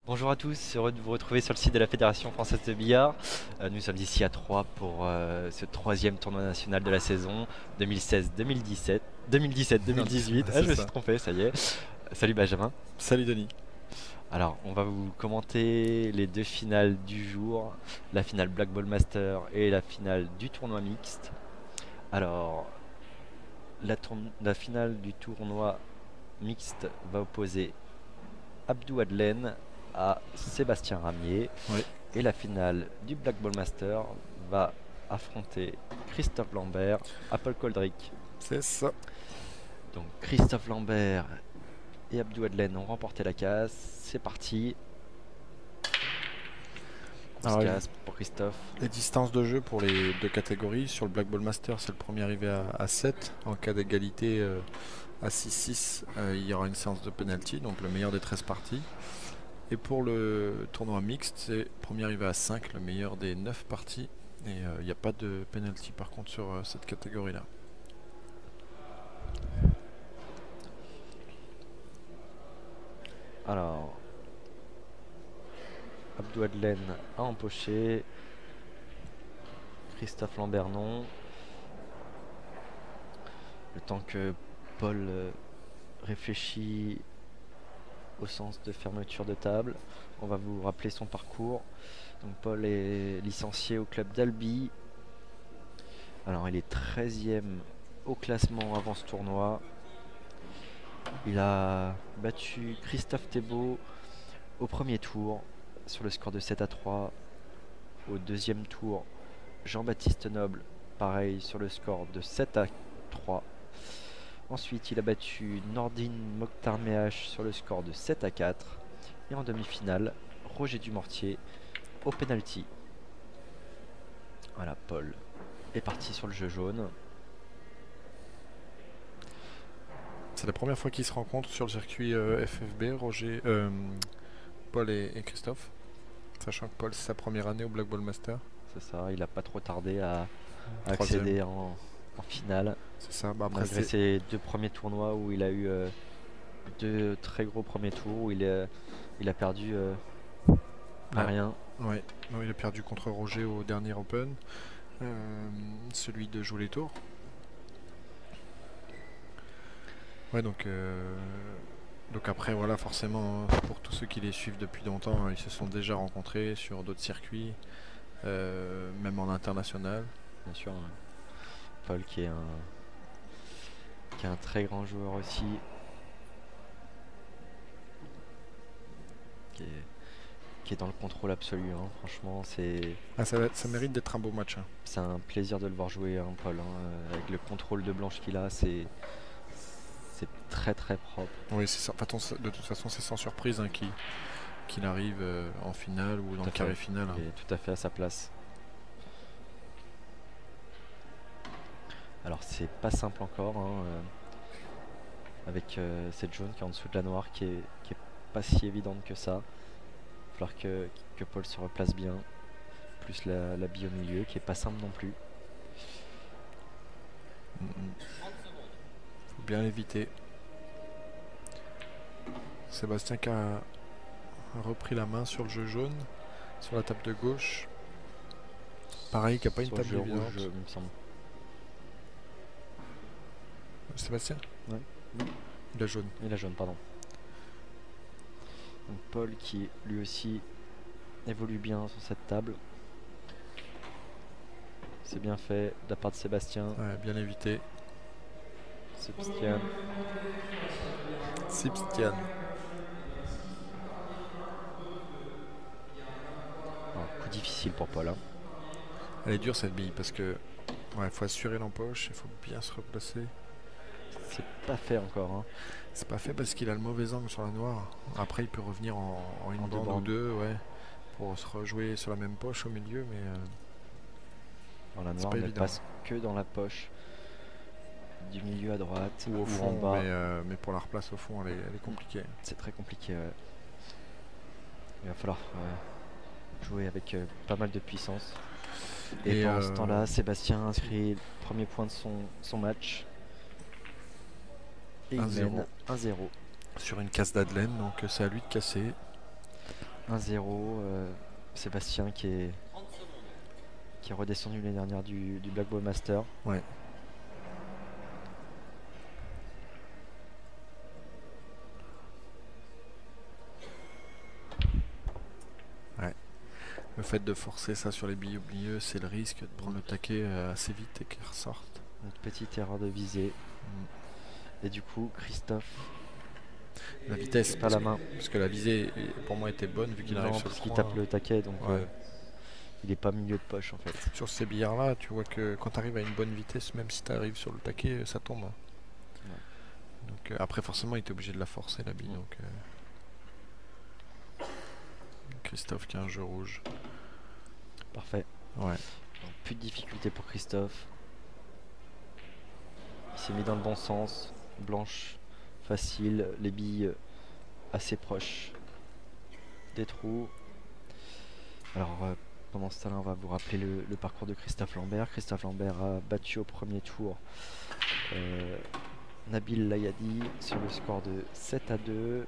Bonjour à tous, heureux de vous retrouver sur le site de la Fédération française de billard. Nous sommes ici à Troyes pour ce troisième tournoi national de la saison 2016-2017. 2017-2018, Ouais, ah c'est je me suis ça. trompé, ça y est. Salut Benjamin. Salut Denis. Alors on va vous commenter les deux finales du jour, la finale Black Ball Master et la finale du tournoi mixte. Alors la finale du tournoi mixte va opposer Abdou Adlen à Sébastien Ramier. Oui, Et la finale du Black Ball Master va affronter Christophe Lambert à Paul Coldrick. c'est ça. Donc Christophe Lambert et Abdou Adlen ont remporté la case. C'est parti. On se Alors, casse pour Christophe. les distances de jeu pour les deux catégories. Sur le Black Ball Master, c'est le premier arrivé à 7. En cas d'égalité à 6-6, il y aura une séance de penalty, donc le meilleur des 13 parties. Et pour le tournoi mixte, c'est le premier arrivé à 5, le meilleur des 9 parties. Et il n'y a pas de penalty par contre sur cette catégorie-là. Alors, Abdou Adlen a empoché. Christophe Lambert non. Le temps que Paul réfléchit au sens de fermeture de table, on va vous rappeler son parcours. Donc Paul est licencié au club d'Albi. Alors il est 13e au classement avant ce tournoi. Il a battu Christophe Thébault au premier tour sur le score de 7-3. Au deuxième tour, Jean-Baptiste Noble, pareil sur le score de 7-3. Ensuite, il a battu Nordine Mokhtar-Mehache sur le score de 7-4. Et en demi-finale, Roger Dumortier au penalty. Voilà, Paul est parti sur le jeu jaune. C'est la première fois qu'ils se rencontrent sur le circuit FFB, Paul et Christophe. Sachant que Paul, c'est sa première année au Black Ball Master. C'est ça, il n'a pas trop tardé à Troisième. accéder en finale. C'est ça. Bah, après, Malgré ses deux premiers tournois où il a eu deux très gros premiers tours où il a perdu à ouais. rien. Ouais. Non, il a perdu contre Roger au dernier Open. Celui de Jouer les Tours. Ouais, donc après, voilà, forcément, pour tous ceux qui les suivent depuis longtemps, ils se sont déjà rencontrés sur d'autres circuits, même en international. Bien sûr, Paul qui est un très grand joueur aussi. Qui est, qui est dans le contrôle absolu. Hein. Franchement, Ah, ça mérite d'être un beau match, hein. c'est un plaisir de le voir jouer, hein, Paul. Hein. Avec le contrôle de blanche qu'il a, c'est très très propre. Oui, c'est ça. De toute façon, c'est sans surprise hein, qu'il arrive en finale ou dans Tout le à fait. carré final, hein. Il est tout à fait à sa place. Alors c'est pas simple encore, hein, avec cette jaune qui est en dessous de la noire qui est pas si évidente que ça. Il va falloir que Paul se replace bien. Plus la bille au milieu qui est pas simple non plus. Faut bien l'éviter. Sébastien qui a repris la main sur le jeu jaune, sur la table de gauche. Pareil, qui n'a pas une Sur le table jeu évidente. rouge, il me semble. Sébastien. Ouais. Il a jaune. Et la jaune, pardon. Donc Paul qui lui aussi évolue bien sur cette table. C'est bien fait de la part de Sébastien. Ouais, bien évité. Sébastien. Sébastien. Coup difficile pour Paul. Hein. Elle est dure cette bille parce que ouais, faut assurer l'empoche, il faut bien se replacer. C'est pas fait encore. Hein. C'est pas fait parce qu'il a le mauvais angle sur la noire. Après, il peut revenir en une En deux bande ou bandes. deux, ouais, pour se rejouer sur la même poche au milieu, mais Alors, la c'est noire pas ne évident. passe que dans la poche du milieu à droite Ou au ou fond, en bas. mais pour la replace au fond, elle est compliquée. C'est très compliqué. Ouais. Il va falloir jouer avec pas mal de puissance. Et pendant ce temps-là, Sébastien inscrit le premier point de son match. Et il 1-0. mène 1-0. Sur une casse d'Adelaine, donc c'est à lui de casser. 1-0. Sébastien qui est redescendu l'année dernière du Black Ball Master. Ouais. Ouais. Le fait de forcer ça sur les billes au milieu, c'est le risque de prendre le taquet assez vite et qu'il ressorte. Une petite erreur de visée. Et du coup, Christophe, La vitesse, pas la main. parce que la visée pour moi était bonne vu qu'il arrive sur le Parce qu'il coin. tape le taquet, donc Ouais. il est pas milieu de poche en fait. Sur ces billards là, tu vois que quand tu arrives à une bonne vitesse, même si tu arrives sur le taquet, ça tombe. Donc après forcément il était obligé de la forcer la bille. Donc Christophe qui a un jeu rouge. Parfait. Ouais. Donc, plus de difficulté pour Christophe. Il s'est mis dans le bon sens. Blanche, facile, les billes assez proches des trous. Alors pendant ce temps-là, on va vous rappeler le parcours de Christophe Lambert. Christophe Lambert a battu au premier tour Nabil Layadi sur le score de 7-2.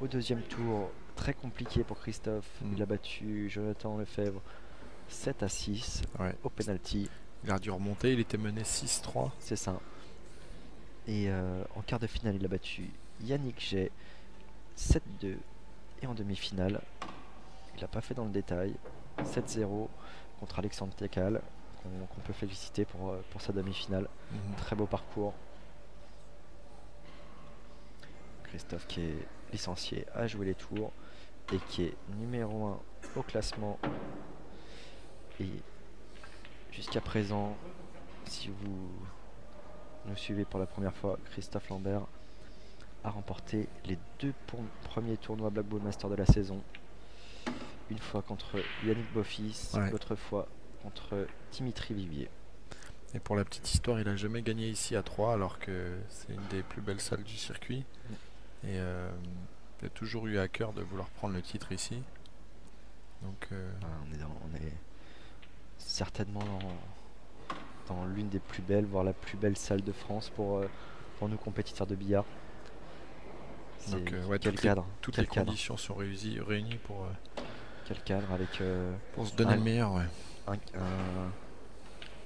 Au deuxième tour, très compliqué pour Christophe. Il a battu Jonathan Lefebvre 7-6 au penalty. Il a dû remonter, il était mené 6-3. C'est ça. Et en quart de finale, il a battu Yannick Jay 7-2. Et en demi-finale, il n'a pas fait dans le détail, 7-0 contre Alexandre Tekal, qu'on peut féliciter pour sa demi-finale. Très beau parcours. Christophe qui est licencié a joué les tours et qui est numéro 1 au classement. Et jusqu'à présent, si vous nous suivez pour la première fois, Christophe Lambert a remporté les 2 premiers tournois Black Ball Master de la saison. Une fois contre Yannick Beaufils, l'autre fois contre Dimitri Vivier. Et pour la petite histoire, il n'a jamais gagné ici à 3 alors que c'est une des plus belles salles du circuit. Et il a toujours eu à cœur de vouloir prendre le titre ici. Donc on est certainement dans l'une des plus belles, voire la plus belle salle de France pour nous compétiteurs de billard. Donc quel cadre, toutes les conditions sont réunies pour quel cadre avec pour se donner le meilleur.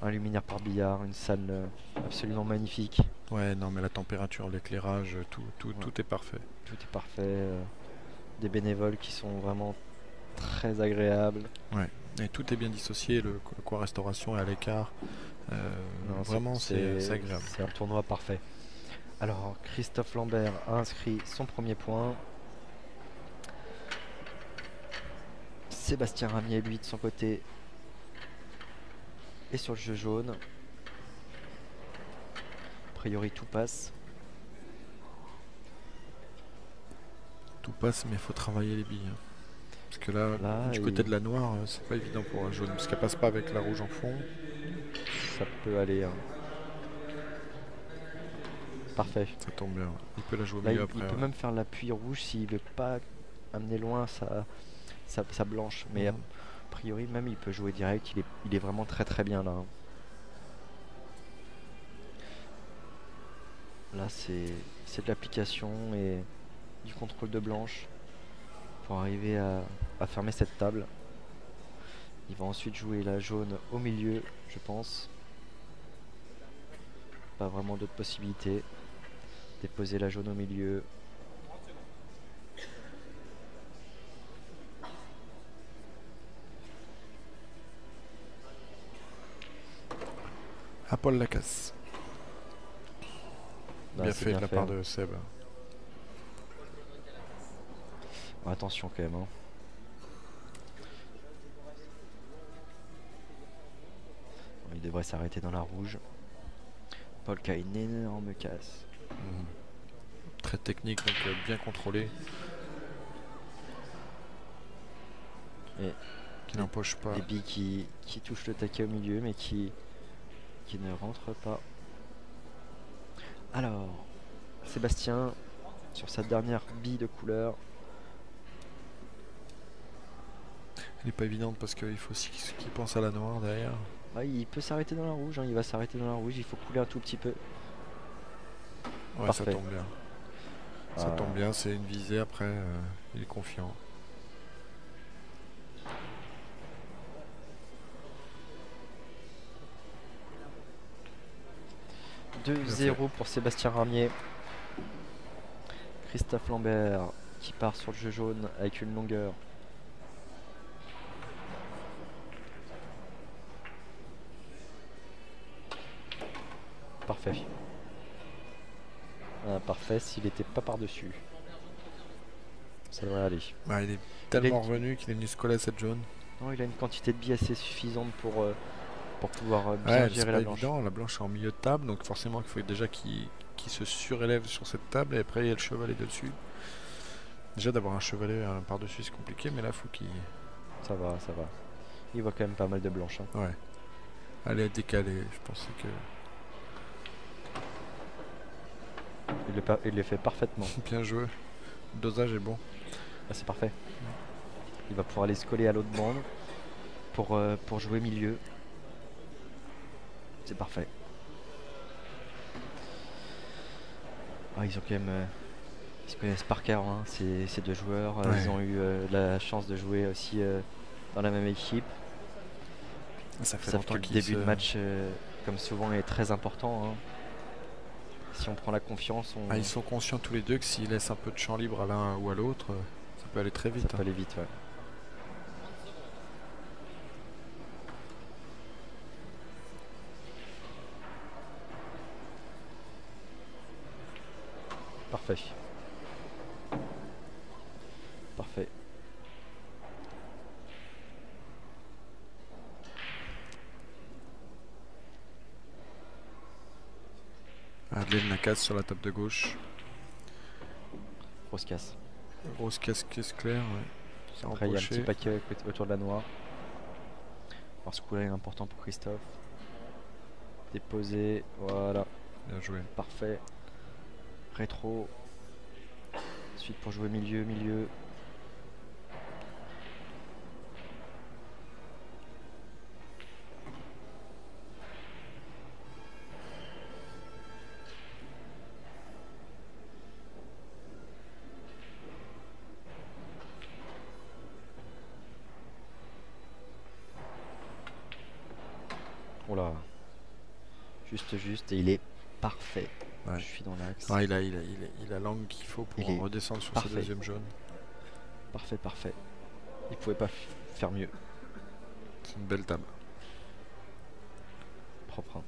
Un luminaire par billard, une salle absolument magnifique. Ouais, non mais la température, l'éclairage, tout est parfait. Tout est parfait. Des bénévoles qui sont vraiment très agréables. Ouais, et tout est bien dissocié, le coin restauration est à l'écart. Vraiment c'est agréable. C'est un tournoi parfait. Alors Christophe Lambert a inscrit son premier point. Sébastien Ramier, lui, de son côté, est sur le jeu jaune. A priori, tout passe. Tout passe, mais il faut travailler les billes. Parce que là du côté de la noire, c'est pas évident pour la jaune, parce qu'elle passe pas avec la rouge en fond. Ça peut aller. Parfait. Ça tombe bien. Il peut la jouer au Là, milieu après. Il peut même faire l'appui rouge s'il veut pas amener loin sa blanche. Mais a priori, même il peut jouer direct. Il est vraiment très très bien là. Là, c'est de l'application et du contrôle de blanche pour arriver à fermer cette table. Il va ensuite jouer la jaune au milieu, je pense. Pas vraiment d'autres possibilités. Déposer la jaune au milieu. À Paul Lacasse. Bien fait de la part de Seb. Attention quand même. Il devrait s'arrêter dans la rouge. Paul qui a une énorme casse. Très technique, donc bien contrôlé. Et qui n'empoche pas. Les billes qui touchent le taquet au milieu mais qui ne rentrent pas. Alors, Sébastien, sur sa dernière bille de couleur. Elle n'est pas évidente parce qu'il faut aussi qu'il pense à la noire derrière. Il peut s'arrêter dans la rouge, il va s'arrêter dans la rouge, il faut couler un tout petit peu. Ouais, parfait. Ça tombe bien. Ça tombe bien, c'est une visée après, il est confiant. 2-0 pour Sébastien Ramier. Christophe Lambert qui part sur le jeu jaune avec une longueur. Parfait. Ah, parfait s'il n'était pas par-dessus. Ça devrait aller. Bah, il est tellement revenu qu'il est venu se coller à cette jaune. Non, il a une quantité de billes assez suffisante pour pouvoir bien Ouais, gérer c'est la pas blanche. évident, la blanche est en milieu de table, donc forcément il faut déjà qu'il se surélève sur cette table et après il y a le chevalet dessus. Déjà d'avoir un chevalet par-dessus c'est compliqué, mais là faut qu'il... Ça va, ça va. Il voit quand même pas mal de blanches. Hein. Ouais. Allez, décaler, je pensais que... Il le fait parfaitement. Bien joué. Le dosage est bon. Ah, c'est parfait. Il va pouvoir aller se coller à l'autre bande pour jouer milieu. C'est parfait. Ah, ils ont quand même... ils se connaissent par cœur, hein, ces deux joueurs. Ouais. Ils ont eu la chance de jouer aussi dans la même équipe. Ça fait Sauf longtemps que le qu'il début de match, comme souvent, est très important. Hein. Si on prend la confiance, on... Ah, ils sont conscients tous les deux que s'ils laissent un peu de champ libre à l'un ou à l'autre, ça peut aller très vite. ça peut aller vite, ouais. Parfait. Parfait. Madeleine la casse sur la table de gauche. Grosse casse. Grosse caisse claire, ouais. C'est Après, il y a un empoché. petit paquet autour de la noire. Alors, ce coup-là est important pour Christophe. Déposé, voilà. Bien joué. Parfait. Rétro. Ensuite, pour jouer milieu. Oh là. Juste. Et il est parfait. Ouais. Je suis dans l'axe. Ah, il a l'angle qu'il faut pour redescendre sur sa deuxième jaune. Parfait. Il pouvait pas faire mieux. C'est une belle table. Propre. Hein.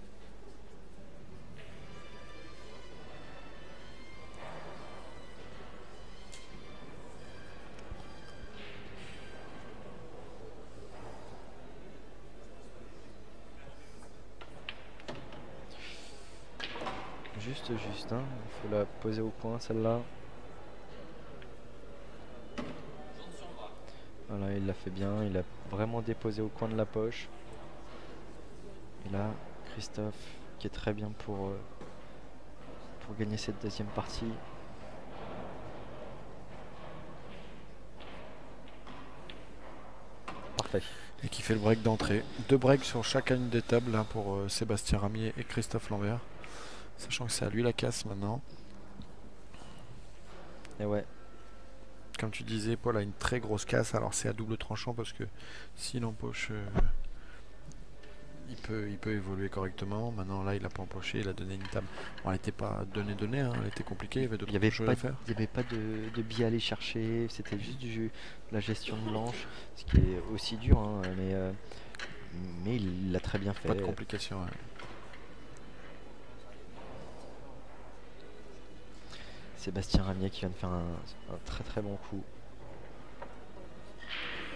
Juste, hein. Il faut la poser au coin celle-là. Voilà, il l'a fait bien, il a vraiment déposé au coin de la poche. Et là, Christophe qui est très bien pour gagner cette deuxième partie. Parfait. Et qui fait le break d'entrée. 2 breaks sur chacune des tables là, pour Sébastien Ramier et Christophe Lambert. Sachant que c'est à lui la casse maintenant. Et ouais. Comme tu disais, Paul a une très grosse casse. Alors c'est à double tranchant parce que s'il empoche, il peut évoluer correctement. Maintenant là, il n'a pas empoché, il a donné une table. Bon, elle n'était pas donnée, hein, elle était compliquée. Il y avait d'autres choses à faire. Il n'y avait pas de billes à aller chercher. C'était juste de la gestion de blanche. Ce qui est aussi dur, hein, mais il l'a très bien fait. Pas de complications. Ouais. Sébastien Ramier qui vient de faire un très bon coup.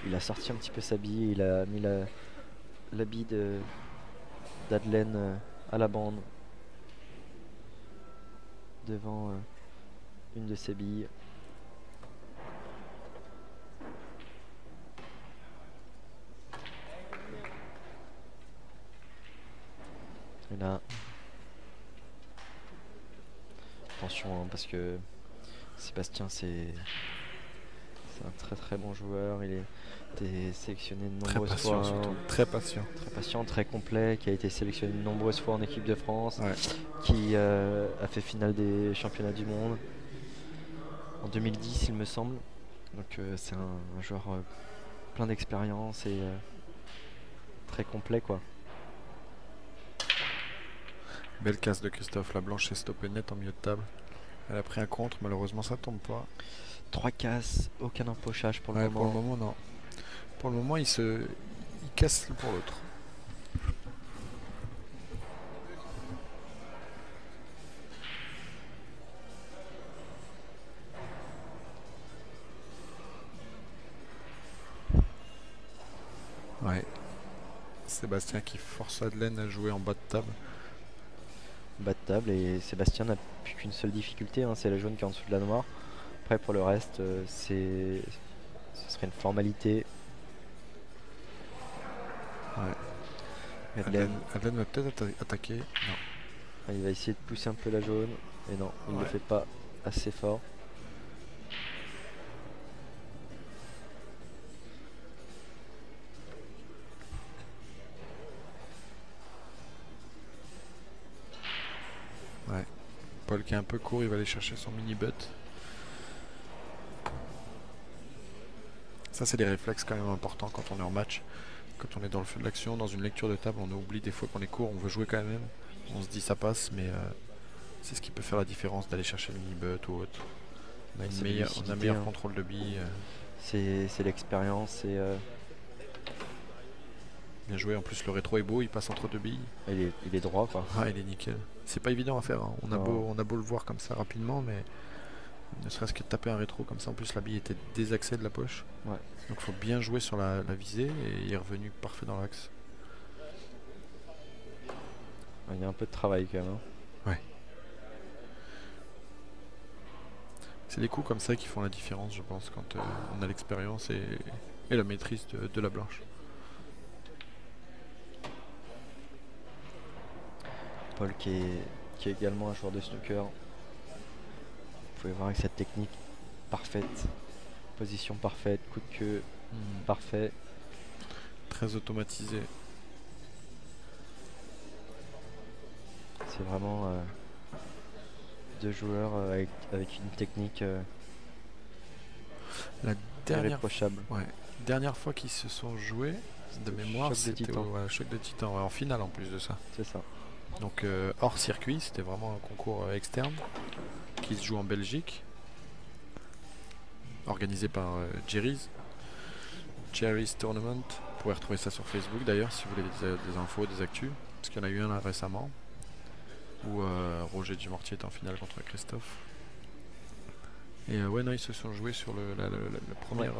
Il a sorti un petit peu sa bille, il a mis la bille d'Adelaine à la bande devant une de ses billes. Et là, attention hein, parce que Sébastien c'est un très bon joueur. Il été sélectionné de nombreuses fois. Très patient. Très patient, très complet, qui a été sélectionné de nombreuses fois en équipe de France, ouais. Qui a fait finale des championnats du monde en 2010 il me semble. Donc c'est un joueur plein d'expérience et très complet quoi. Belle casse de Christophe. La blanche s'est stoppée net en milieu de table. Elle a pris un contre. Malheureusement, ça tombe pas. 3 casses, aucun empochage pour le Ouais, moment. pour le moment, non. Pour le moment, il casse pour l'autre. Ouais. Sébastien qui force Madeleine à jouer en bas de table. Bas de table et Sébastien n'a plus qu'une seule difficulté, hein, c'est la jaune qui est en dessous de la noire. Après pour le reste, ce serait une formalité. Ouais. Madeleine, Madeleine va peut-être attaquer. Non. il va essayer de pousser un peu la jaune. Et non, il ne le fait pas assez fort. Ouais. Paul qui est un peu court, il va aller chercher son mini-butt. Ça, c'est des réflexes quand même importants quand on est en match. Quand on est dans le feu de l'action, dans une lecture de table, on oublie des fois qu'on est court, on veut jouer quand même. On se dit ça passe, mais c'est ce qui peut faire la différence d'aller chercher le mini-butt ou autre. On a un meilleur contrôle de billes. C'est l'expérience et Bien joué, en plus le rétro est beau, il passe entre deux billes. il est droit quoi. Ah, il est nickel. C'est pas évident à faire, hein. On a beau le voir comme ça rapidement, mais ne serait-ce que de taper un rétro comme ça, en plus la bille était désaxée de la poche. Ouais. Donc il faut bien jouer sur la visée et il est revenu parfait dans l'axe. Il y a un peu de travail quand même. Hein. Ouais. C'est des coups comme ça qui font la différence, je pense, quand on a l'expérience et la maîtrise de la blanche. Paul qui est également un joueur de snooker. Vous pouvez voir avec cette technique parfaite, position parfaite, coup de queue parfait. Très automatisé. C'est vraiment deux joueurs avec une technique La irréprochable. Dernière fois qu'ils se sont joués, de mémoire, c'était au Choc de Titan, en finale en plus de ça. C'est ça. Donc hors circuit, c'était vraiment un concours externe qui se joue en Belgique, organisé par Jerry's Tournament. Vous pouvez retrouver ça sur Facebook d'ailleurs si vous voulez des infos, des actus, parce qu'il y en a eu un là récemment où Roger Dumortier est en finale contre Christophe. Et ouais, non, ils se sont joués sur la première.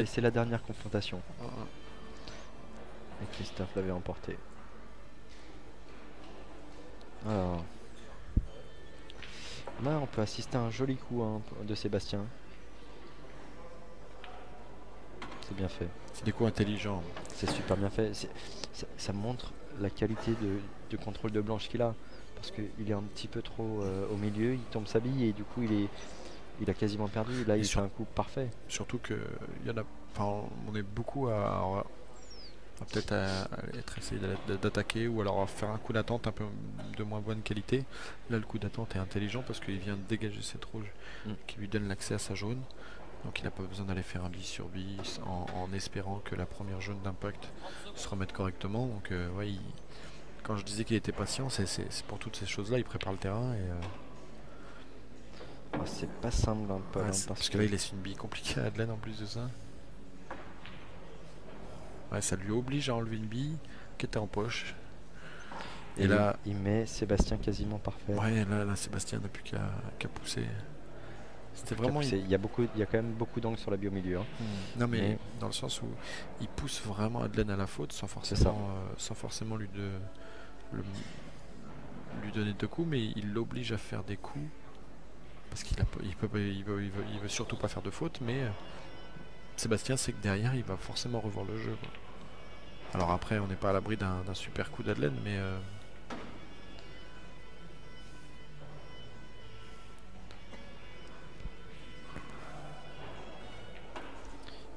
C'est la dernière confrontation. Et Christophe l'avait emporté. Alors. Là, on peut assister à un joli coup hein, de Sébastien. C'est bien fait. C'est des coups intelligents. C'est super bien fait. Ça montre la qualité de contrôle de blanche qu'il a. Parce qu'il est un petit peu trop au milieu, il tombe sa bille et du coup il a quasiment perdu. Là, il fait un coup parfait. Surtout que on est beaucoup à peut-être essayer d'attaquer ou alors à faire un coup d'attente un peu de moins bonne qualité. Là, le coup d'attente est intelligent parce qu'il vient de dégager cette rouge qui lui donne l'accès à sa jaune. Donc il n'a pas besoin d'aller faire un bille sur bille en espérant que la première jaune d'impact se remette correctement. Donc quand je disais qu'il était patient, c'est pour toutes ces choses-là, il prépare le terrain et c'est pas simple un peu. parce que là il laisse une bille compliquée à Madeleine en plus de ça. Ouais, ça lui oblige à enlever une bille qui était en poche. Et là il met Sébastien quasiment parfait. Ouais, là Sébastien n'a plus qu'à pousser. C'était vraiment. Il y a quand même beaucoup d'angles sur la bille au milieu. Hein. Non mais dans le sens où il pousse vraiment Madeleine à la faute sans forcément lui donner deux coups, mais il l'oblige à faire des coups parce il veut surtout pas faire de faute, mais Sébastien sait que derrière il va forcément revoir le jeu. Quoi. Alors après on n'est pas à l'abri d'un super coup d'Adelaine, mais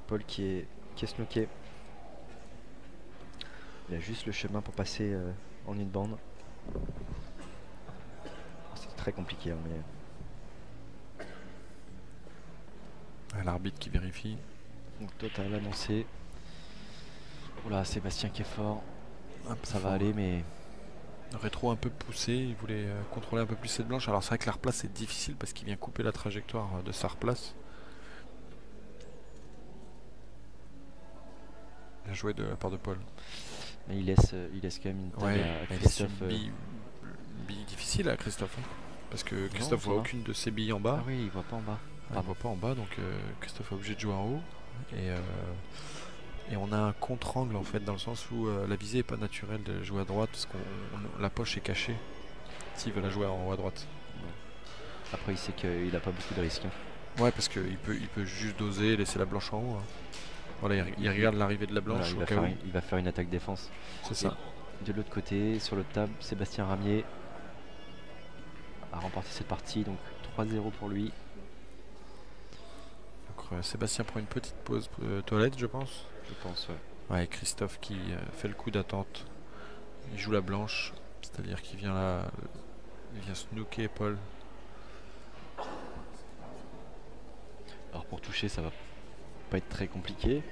Paul qui est snooké. Il a juste le chemin pour passer en une bande. C'est très compliqué. Hein, mais... L'arbitre qui vérifie. Donc total annoncé. Oula, Sébastien qui est fort. Ça va aller, mais Rétro un peu poussé, il voulait contrôler un peu plus cette blanche. Alors c'est vrai que la replace est difficile parce qu'il vient couper la trajectoire de sa replace. Bien joué de la part de Paul. Mais il laisse quand même une table Ouais, à il laisse Christophe. une bille difficile à Christophe. Hein, parce que Christophe ça voit va. aucune de ses billes en bas. Ah oui, il voit pas en bas. Il ne voit pas en bas, donc Christophe est obligé de jouer en haut. Et on a un contre-angle en fait, dans le sens où la visée n'est pas naturelle de jouer à droite, parce que la poche est cachée s'il veut la jouer en haut à droite. Ouais. Après, il sait qu'il a pas beaucoup de risques. Hein. Ouais, parce qu'il peut juste doser, laisser la blanche en haut. Hein. Voilà, il regarde l'arrivée de la blanche Voilà, au cas où. il va faire une attaque défense. C'est ça. De l'autre côté, sur l'autre table, Sébastien Ramier a remporté cette partie, donc 3-0 pour lui. Donc, Sébastien prend une petite pause toilette, je pense. Je pense, ouais. Ouais, Christophe qui fait le coup d'attente. Il joue la blanche, c'est-à-dire qu'il vient là, il vient snooker Paul. Alors pour toucher, ça va pas être très compliqué,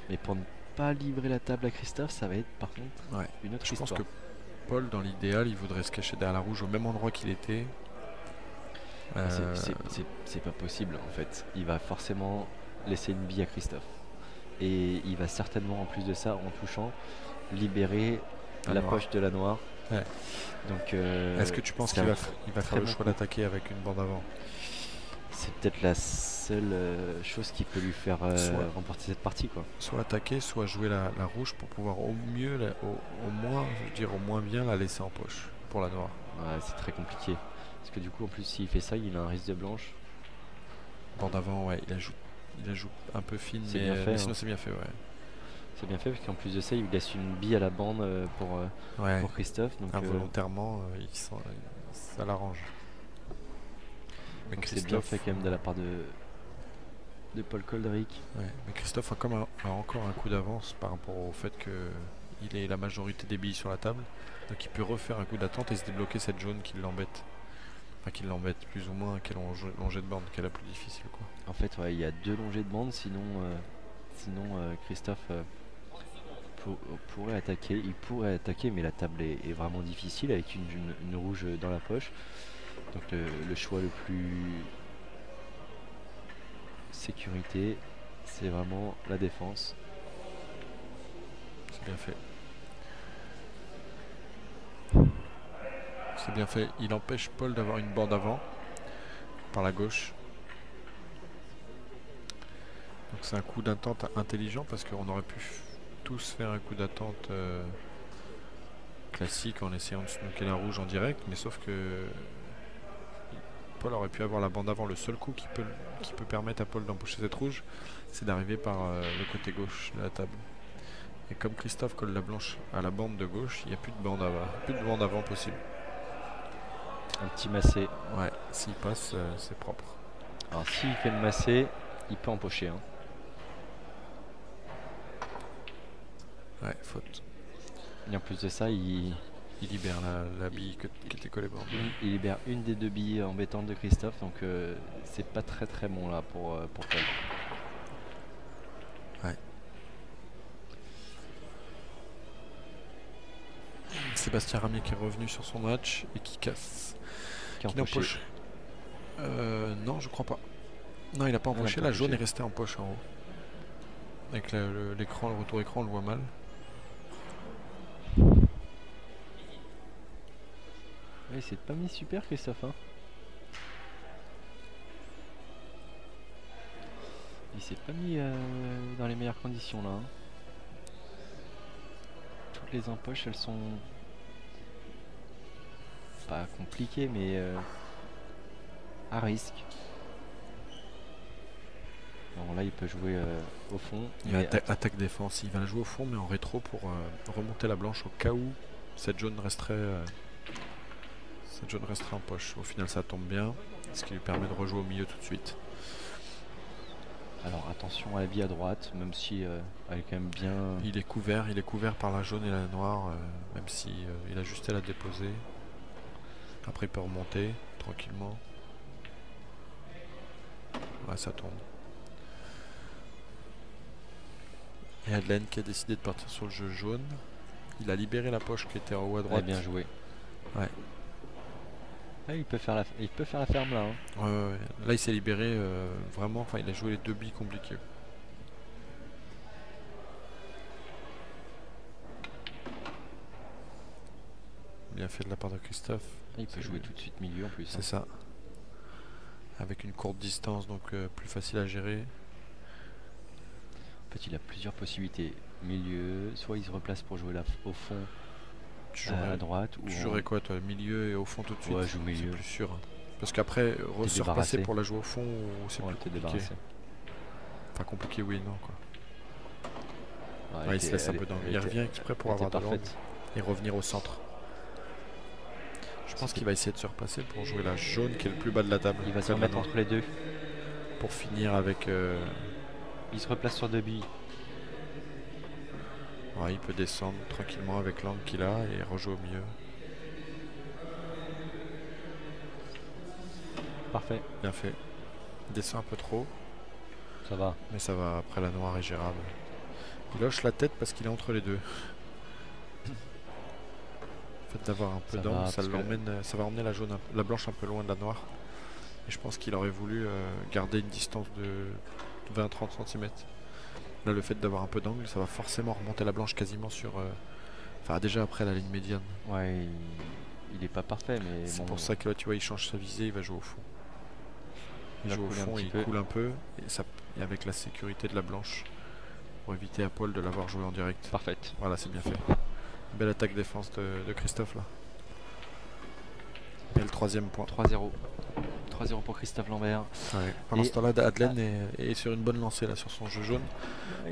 mais pour ne pas livrer la table à Christophe, ça va être par contre une autre Je histoire. pense que Paul, dans l'idéal, il voudrait se cacher derrière la rouge au même endroit qu'il était. C'est pas possible en fait. Il va forcément laisser une bille à Christophe. Et il va certainement, en plus de ça, en touchant, libérer la poche de la noire. Ouais. Donc, est-ce que tu penses qu'il va faire le choix d'attaquer avec une bande avant? C'est peut-être la seule chose qui peut lui faire remporter cette partie, quoi. Soit attaquer, soit jouer la rouge pour pouvoir au mieux, au moins, je veux dire au moins bien la laisser en poche pour la noire. Ouais, c'est très compliqué. Parce que du coup, en plus, s'il fait ça, il a un risque de blanche. Bande avant, ouais, il la joue un peu fine, mais sinon c'est bien fait, ouais. C'est bien fait parce qu'en plus de ça, il laisse une bille à la bande pour Christophe. Donc, involontairement, ça l'arrange. c'est bien fait quand même de la part de Paul Colderic. Ouais, mais Christophe a encore un coup d'avance par rapport au fait qu'il ait la majorité des billes sur la table. Donc il peut refaire un coup d'attente et se débloquer cette jaune qui l'embête. Enfin, qui l'embête plus ou moins, qu'elle longée de bande, qu'elle a plus difficile, quoi. En fait, ouais, il y a 2 longées de bande, sinon Christophe pourrait attaquer. Il pourrait attaquer, mais la table est vraiment difficile avec une rouge dans la poche. Donc le choix le plus sécurité, c'est vraiment la défense. C'est bien fait. C'est bien fait. Il empêche Paul d'avoir une bande avant par la gauche. Donc c'est un coup d'attente intelligent parce qu'on aurait pu tous faire un coup d'attente classique en essayant de snooker la rouge en direct, mais sauf que Paul aurait pu avoir la bande avant. Le seul coup qui peut permettre à Paul d'empocher cette rouge, c'est d'arriver par le côté gauche de la table. Et comme Christophe colle la blanche à la bande de gauche, il n'y a plus de bande avant possible. Un petit massé. Ouais, s'il passe, c'est propre. Alors s'il fait le massé, il peut empocher. Hein. Ouais, faute. Et en plus de ça, il libère la bille qui était collée bord. Il libère une des 2 billes embêtantes de Christophe, donc c'est pas très très bon là pour Paul. Ouais. Sébastien Ramier qui est revenu sur son match et qui casse. Qui empoche. Non, je crois pas. Non, il a pas empoché. La jaune est restée en poche en haut. Avec l'écran, le retour écran, on le voit mal. Il s'est pas mis super, Christophe. Hein. Il s'est pas mis dans les meilleures conditions là. Hein. Toutes les empoches, elles sont pas compliquées, mais à risque. Bon, là, il peut jouer au fond. Il va attaque défense. Il va la jouer au fond, mais en rétro pour remonter la blanche au cas où cette jaune resterait en poche. Au final, ça tombe bien, ce qui lui permet de rejouer au milieu tout de suite. Alors attention à la bille à droite, même si elle est quand même bien. Il est couvert par la jaune et la noire, même si il a juste à la déposer. Après, il peut remonter tranquillement. Ouais, ça tombe. Et Adelaine qui a décidé de partir sur le jeu jaune. Il a libéré la poche qui était en haut à droite. Bien joué. Ouais. Ah, il peut faire la ferme là. Hein. Ouais, ouais, ouais. Là, il s'est libéré vraiment. Enfin, il a joué les 2 billes compliquées. Bien fait de la part de Christophe. Ah, il peut jouer tout de suite milieu en plus. C'est ça. Avec une courte distance, donc plus facile à gérer. En fait, il a plusieurs possibilités. Milieu, soit il se replace pour jouer au fond à droite. Tu jouerais quoi, toi? Milieu et au fond tout de suite? Ouais, je joue milieu. C'est plus sûr. Parce qu'après, se repasser pour la jouer au fond, c'est plus compliqué. Enfin, compliqué, oui et non, quoi. Ouais, il se laisse un peu d'angle. Il revient exprès pour avoir de l'angle et revenir au centre. Je pense qu'il va essayer de se repasser pour jouer la jaune qui est le plus bas de la table. Il va se remettre entre les deux. Pour finir avec... Il se replace sur 2 billes. Ouais, il peut descendre tranquillement avec l'angle qu'il a et rejouer au milieu. Parfait. Bien fait. Il descend un peu trop. Ça va. Mais ça va, après la noire est gérable. Il hoche la tête parce qu'il est entre les deux. Le fait d'avoir un peu d'angle, ça va emmener la blanche un peu loin de la noire. Et je pense qu'il aurait voulu garder une distance de 20-30 cm. Là, le fait d'avoir un peu d'angle, ça va forcément remonter la blanche quasiment sur... Enfin, déjà après la ligne médiane. Ouais, il est pas parfait, mais... C'est pour ça que là, tu vois, il change sa visée, il va jouer au fond. Il joue au fond, il coule un peu. Et avec la sécurité de la blanche, pour éviter à Paul de l'avoir joué en direct. Parfaite. Voilà, c'est bien fait. Belle attaque défense de Christophe, là. Et le 3e point. 3-0. 3-0 pour Christophe Lambert. Ouais. Pendant ce temps-là, Adelaine est sur une bonne lancée là, sur son jeu jaune.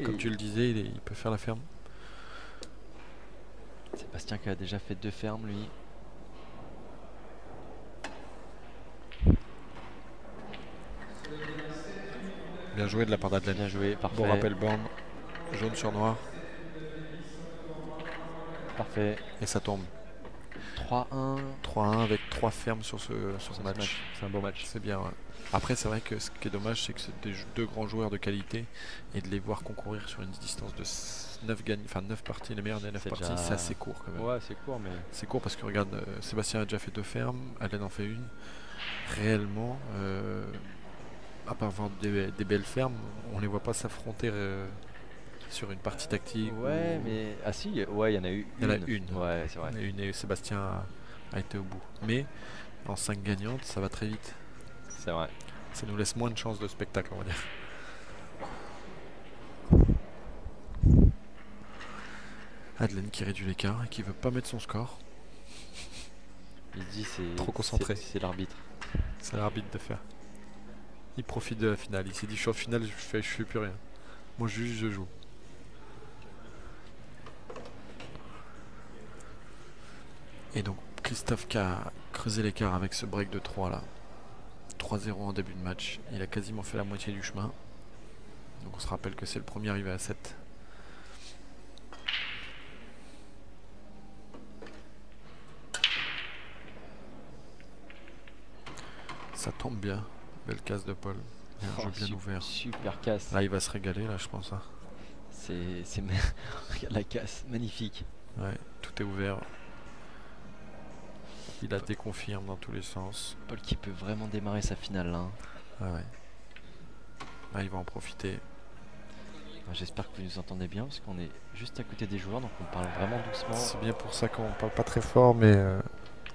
Comme tu le disais, il peut faire la ferme. Sébastien qui a déjà fait 2 fermes, lui. Bien joué de la part d'Adelaine. Bien joué, parfait. Bon rappel borne. Jaune sur noir. Parfait. Et ça tombe. 3-1. 3-1 avec 3 fermes sur ce match. C'est un beau match. C'est bien, ouais. Après, c'est vrai que ce qui est dommage, c'est que c'est 2 grands joueurs de qualité et de les voir concourir sur une distance de 9 parties, les meilleures des 9 parties, c'est assez court quand même. Ouais, c'est court, mais... C'est court parce que regarde, Sébastien a déjà fait 2 fermes, Adelaine en fait une. Réellement, à part vendre des belles fermes, on les voit pas s'affronter sur une partie tactique. Ouais, mais... Ah si, ouais, il y en a eu une. Il y en a une. Ouais, c'est vrai. Il y en a une et Sébastien a été au bout. Mais en 5 gagnantes, ça va très vite. C'est vrai. Ça nous laisse moins de chances de spectacle, on va dire. Adelaine qui réduit l'écart et qui veut pas mettre son score. Il dit c'est... Trop concentré. C'est l'arbitre. C'est l'arbitre de faire. Il profite de la finale. Il s'est dit je suis en finale, je fais plus rien. Moi juste je joue. Et donc Christophe qui a creusé l'écart avec ce break de 3 là. 3-0 en début de match. Il a quasiment fait la moitié du chemin. Donc on se rappelle que c'est le premier arrivé à 7. Ça tombe bien. Belle casse de Paul. Un jeu bien ouvert. Super casse. Là il va se régaler là je pense. Hein. Regarde la casse, magnifique. Ouais, tout est ouvert. Il a déconfirme dans tous les sens. Paul qui peut vraiment démarrer sa finale là. Hein. Ah ouais. Là il va en profiter. J'espère que vous nous entendez bien parce qu'on est juste à côté des joueurs donc on parle vraiment doucement. C'est bien pour ça qu'on parle pas très fort mais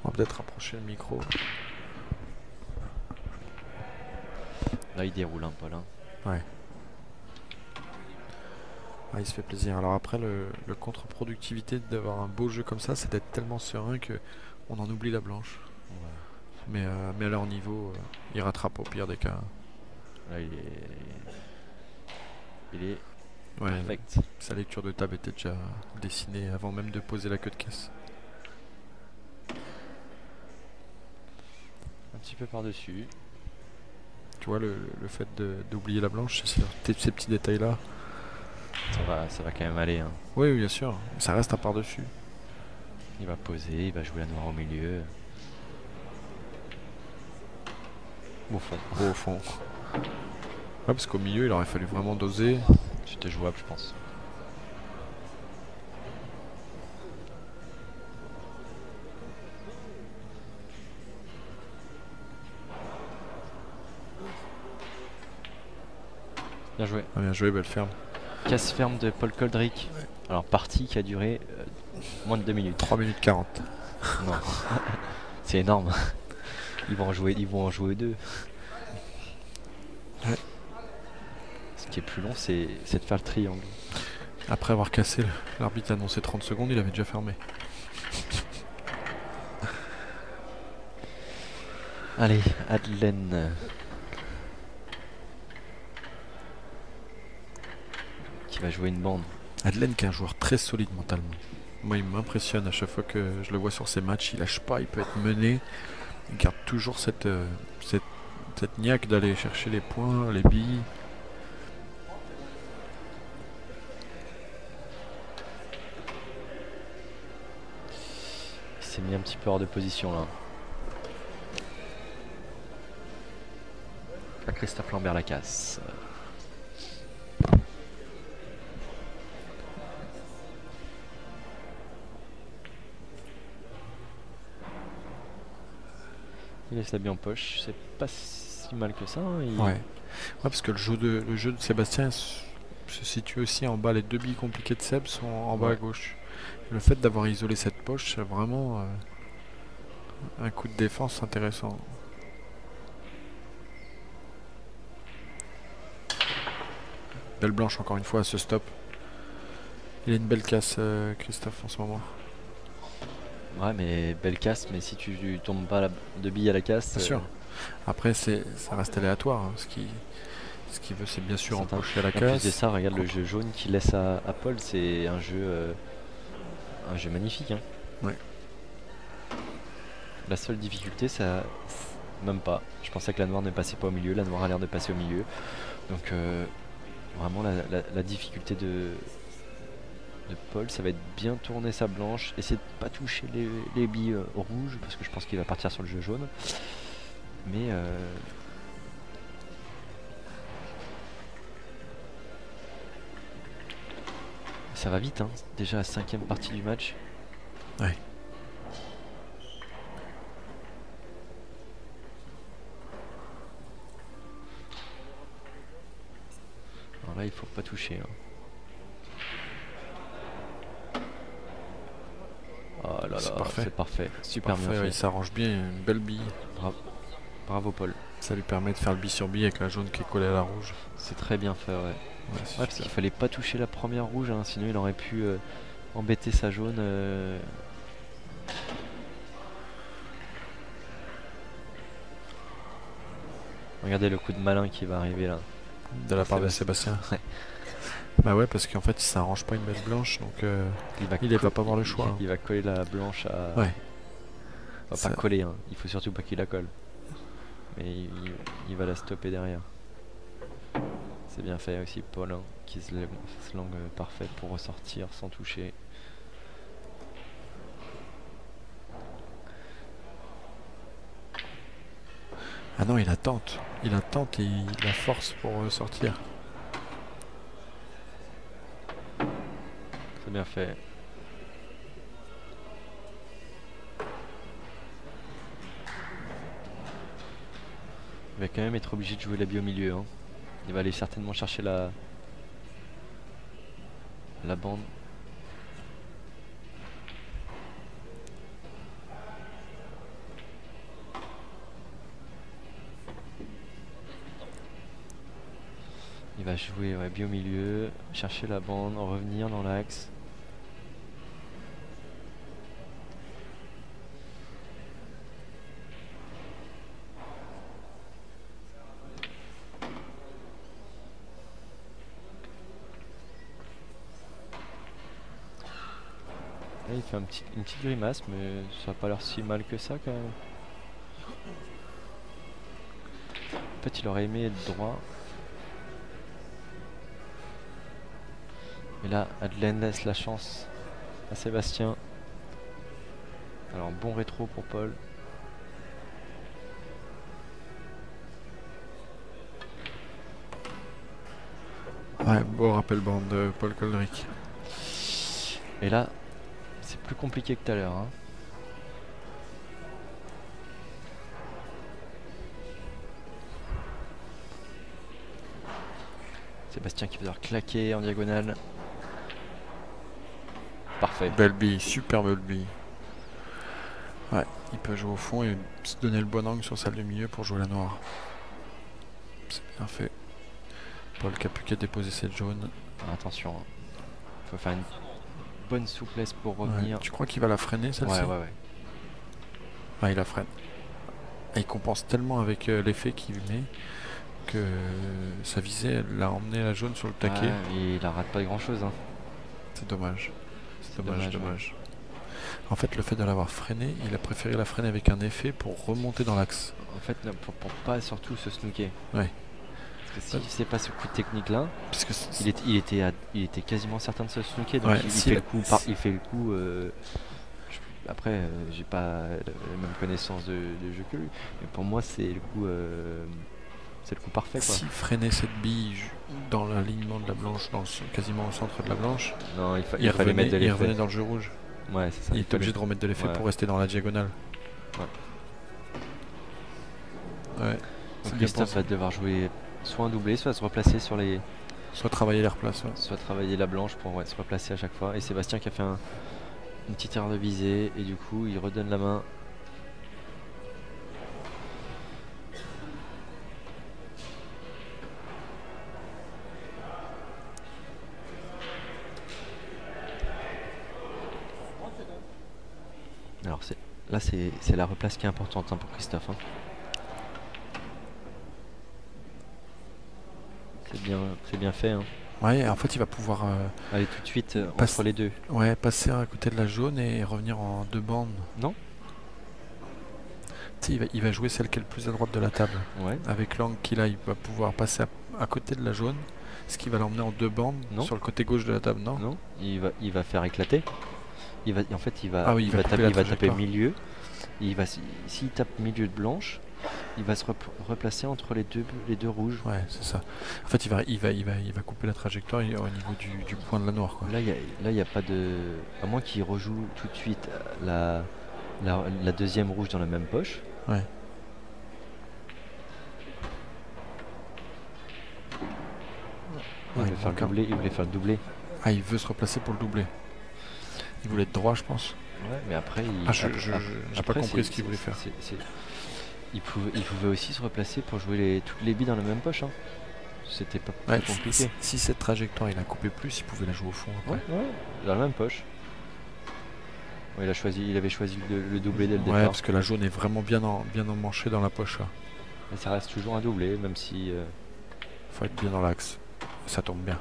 on va peut-être rapprocher le micro. Là il déroule un Paul. Hein. Ouais. Ah, il se fait plaisir. Alors après le contre-productivité d'avoir un beau jeu comme ça c'est d'être tellement serein que on en oublie la blanche. Ouais. Mais à leur niveau, il rattrape au pire des cas. Là il est ouais, perfect. Sa lecture de table était déjà dessinée avant même de poser la queue de caisse. Un petit peu par-dessus. Tu vois le fait d'oublier la blanche, c'est ces petits détails là. Ça va quand même aller. Hein. Oui, bien sûr. Ça reste un par-dessus. Il va poser, il va jouer la noire au milieu. Au fond. Au fond. Ouais, parce qu'au milieu, il aurait fallu vraiment doser. C'était jouable, je pense. Bien joué. Ah, bien joué, belle ferme. Casse ferme de Paul Coldrick. Alors partie qui a duré moins de 2 minutes. 3 minutes 40. Non. C'est énorme. Ils vont en jouer deux. Ouais. Ce qui est plus long, c'est de faire le triangle. Après avoir cassé, l'arbitre a annoncé 30 secondes, il avait déjà fermé. Allez, Adelaine. Qui va jouer une bande. Adelaine qui est un joueur très solide mentalement. Moi il m'impressionne à chaque fois que je le vois sur ses matchs, il lâche pas, il peut être mené. Il garde toujours cette niaque d'aller chercher les points, les billes. Il s'est mis un petit peu hors de position là. À Christophe Lambert la casse. Il laisse la bille en poche, c'est pas si mal que ça. Hein, Ouais, parce que le jeu de Sébastien se situe aussi en bas. Les deux billes compliquées de Seb sont en bas à gauche. Le fait d'avoir isolé cette poche, c'est vraiment un coup de défense intéressant. Belle blanche encore une fois à ce stop. Il a une belle casse, Christophe, en ce moment. Ouais, mais belle casse, mais si tu tombes pas de billes à la casse. Bien sûr. Après, ça reste aléatoire. Hein. Ce qu'il veut, c'est bien sûr empocher à la En casse. plus de ça, regarde le jeu jaune qu'il laisse à Paul, c'est un jeu magnifique. Hein. Ouais. La seule difficulté, ça. Même pas. Je pensais que la noire ne passait pas au milieu, la noire a l'air de passer au milieu. Donc, vraiment, la difficulté de Paul, ça va être bien tourner sa blanche, essayer de pas toucher les billes rouges, parce que je pense qu'il va partir sur le jeu jaune. Mais ça va vite, hein. Déjà la 5e partie du match. Ouais. Alors là, il faut pas toucher. Hein. Oh là là, c'est parfait. Super parfait, bien fait. Il s'arrange bien, une belle bille. Bravo Paul. Ça lui permet de faire le bille sur bille avec la jaune qui est collée à la rouge. C'est très bien fait, ouais. Parce qu'il fallait pas toucher la première rouge, hein, sinon il aurait pu embêter sa jaune. Regardez le coup de malin qui va arriver là. De la part de Sébastien. Ouais. Bah ouais, parce qu'en fait il s'arrange pas une belle blanche, donc il va pas avoir le choix. Il va coller la blanche à... Ouais. Il va pas coller, hein. Il faut surtout pas qu'il la colle. Mais il va la stopper derrière. C'est bien fait aussi Paul, hein, qui se langue parfaite pour ressortir sans toucher. Ah non, il attente. Il attente et il la force pour sortir. C'est bien fait. Il va quand même être obligé de jouer la bille au milieu. Hein. Il va aller certainement chercher la bande. Il va jouer bille au milieu, chercher la bande, revenir dans l'axe. Là, il fait une petite grimace, mais ça n'a pas l'air si mal que ça quand même. En fait, il aurait aimé être droit. Mais là, Adelaine laisse la chance à Sébastien. Alors, bon rétro pour Paul. Ouais, beau rappel bande de Paul Coldrick. Et là, c'est plus compliqué que tout à l'heure. Hein. Sébastien qui va devoir claquer en diagonale. Parfait. Belle bille, superbe bille. Ouais, il peut jouer au fond et se donner le bon angle sur celle du milieu pour jouer la noire. C'est bien fait. Paul qui a plus qu'à déposer cette jaune. Attention, il faut faire une bonne souplesse pour revenir. Ouais, tu crois qu'il va la freiner celle-ci? Ouais. Ouais, il la freine. Et il compense tellement avec l'effet qu'il met que sa visée, elle l'a emmené la jaune sur le taquet. Ouais, et il la rate pas grand chose. Hein. C'est dommage. C'est dommage, dommage. En fait, le fait de l'avoir freiné, il a préféré la freiner avec un effet pour remonter dans l'axe. En fait, pour pas surtout se snooker. Ouais. Parce que si c'est pas ce coup de technique là, Parce que il était quasiment certain de se snooker. Donc ouais, il fait le coup. Après, j'ai pas la même connaissance de jeu que lui, mais pour moi c'est le coup parfait. Si freiner cette bille dans l'alignement de la blanche, quasiment au centre de la blanche, non, il fallait mettre de l'effet. Il revenait dans le jeu rouge. Ouais, c'est ça. Il est obligé de remettre de l'effet pour rester dans la diagonale. Ouais. Donc Christophe va devoir jouer soit un doublé, soit se replacer sur les. Soit travailler les replaces. Ouais. Soit travailler la blanche pour se replacer à chaque fois. Et Sébastien qui a fait une petite erreur de visée et du coup il redonne la main. Alors là c'est la replace qui est importante pour Christophe. Hein. C'est bien fait. Hein. Ouais, en fait il va pouvoir aller tout de suite entre les deux. Ouais, passer à côté de la jaune et revenir en deux bandes. Non. Il va jouer celle qui est le plus à droite de la table. Ouais. Avec l'angle qu'il a, il va pouvoir passer à côté de la jaune, ce qui va l'emmener en deux bandes sur le côté gauche de la table, non? Non, il va faire éclater. Il va taper milieu. S'il tape milieu de blanche, il va se replacer entre les deux rouges. Ouais, c'est ça. En fait, il va couper la trajectoire au niveau du point de la noire. Quoi. Là, il y a pas de. À moins qu'il rejoue tout de suite la deuxième rouge dans la même poche. Ouais. Il voulait faire le doublé. Ah, il veut se replacer pour le doubler. Il voulait être droit, je pense. Ouais, mais après, j'ai pas compris ce qu'il voulait faire. Il pouvait aussi se replacer pour jouer toutes les billes dans la même poche. Hein. C'était pas compliqué. Si cette trajectoire il a coupé plus, il pouvait la jouer au fond après. Ouais, dans la même poche. Ouais, il avait choisi le doublé dès le départ. Ouais, parce que la jaune est vraiment bien emmanchée dans la poche là. Mais ça reste toujours un doublé, même si. Faut être bien dans l'axe. Ça tombe bien.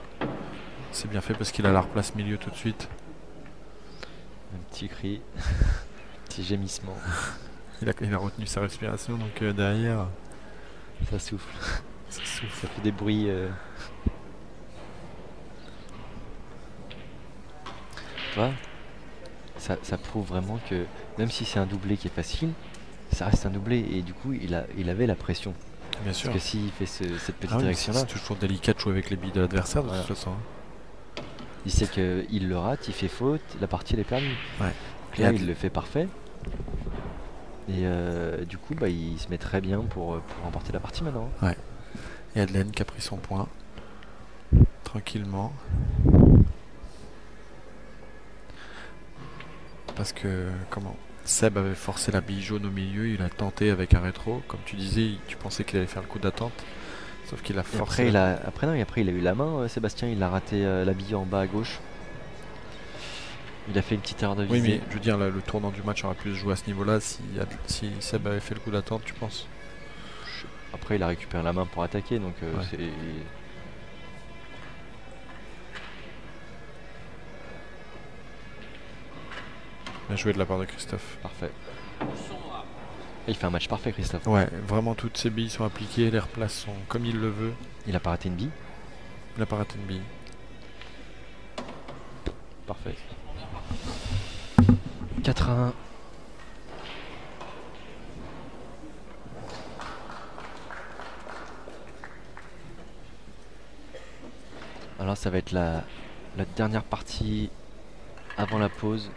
C'est bien fait parce qu'il a la replace milieu tout de suite. Un petit cri, petit gémissement. Il a retenu sa respiration, donc derrière. Ça souffle. Ça fait des bruits. Tu vois, ça prouve vraiment que même si c'est un doublé qui est facile, ça reste un doublé et du coup il avait la pression. Bien sûr. Parce que s'il fait cette petite direction-là. C'est toujours délicat de jouer avec les billes de l'adversaire de toute façon. Il sait qu'il le rate, il fait faute, la partie elle est perdue. Ouais. Là il le fait parfait. Et du coup il se met très bien pour remporter la partie maintenant. Ouais. Et Adelaine qui a pris son point. Tranquillement. Parce que Seb avait forcé la bille jaune au milieu, il a tenté avec un rétro. Comme tu disais, tu pensais qu'il allait faire le coup d'attente. Sauf qu'il a forcé. Après il a eu la main, Sébastien, il a raté la bille en bas à gauche. Il a fait une petite erreur de visée. Oui, mais je veux dire, le tournant du match aurait pu se jouer à ce niveau-là si Seb avait fait le coup d'attente, tu penses? Après, il a récupéré la main pour attaquer, donc c'est. Bien joué de la part de Christophe. Parfait. Il fait un match parfait, Christophe. Ouais, vraiment toutes ses billes sont appliquées, les replaces sont comme il le veut. Il a pas raté une bille? Il a pas raté une bille. Parfait. 4-1. Alors ça va être la dernière partie avant la pause.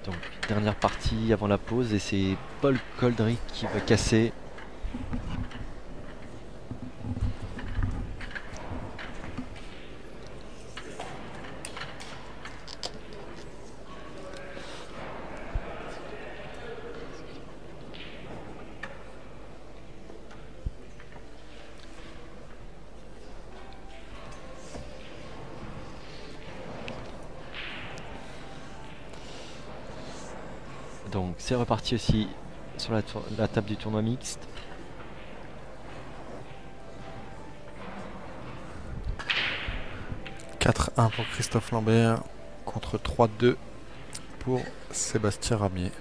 Donc dernière partie avant la pause et c'est Paul Coldrick qui va casser. Donc c'est reparti aussi sur la table du tournoi mixte. « 4-1 pour Christophe Lambert contre 3-2 pour Sébastien Ramier.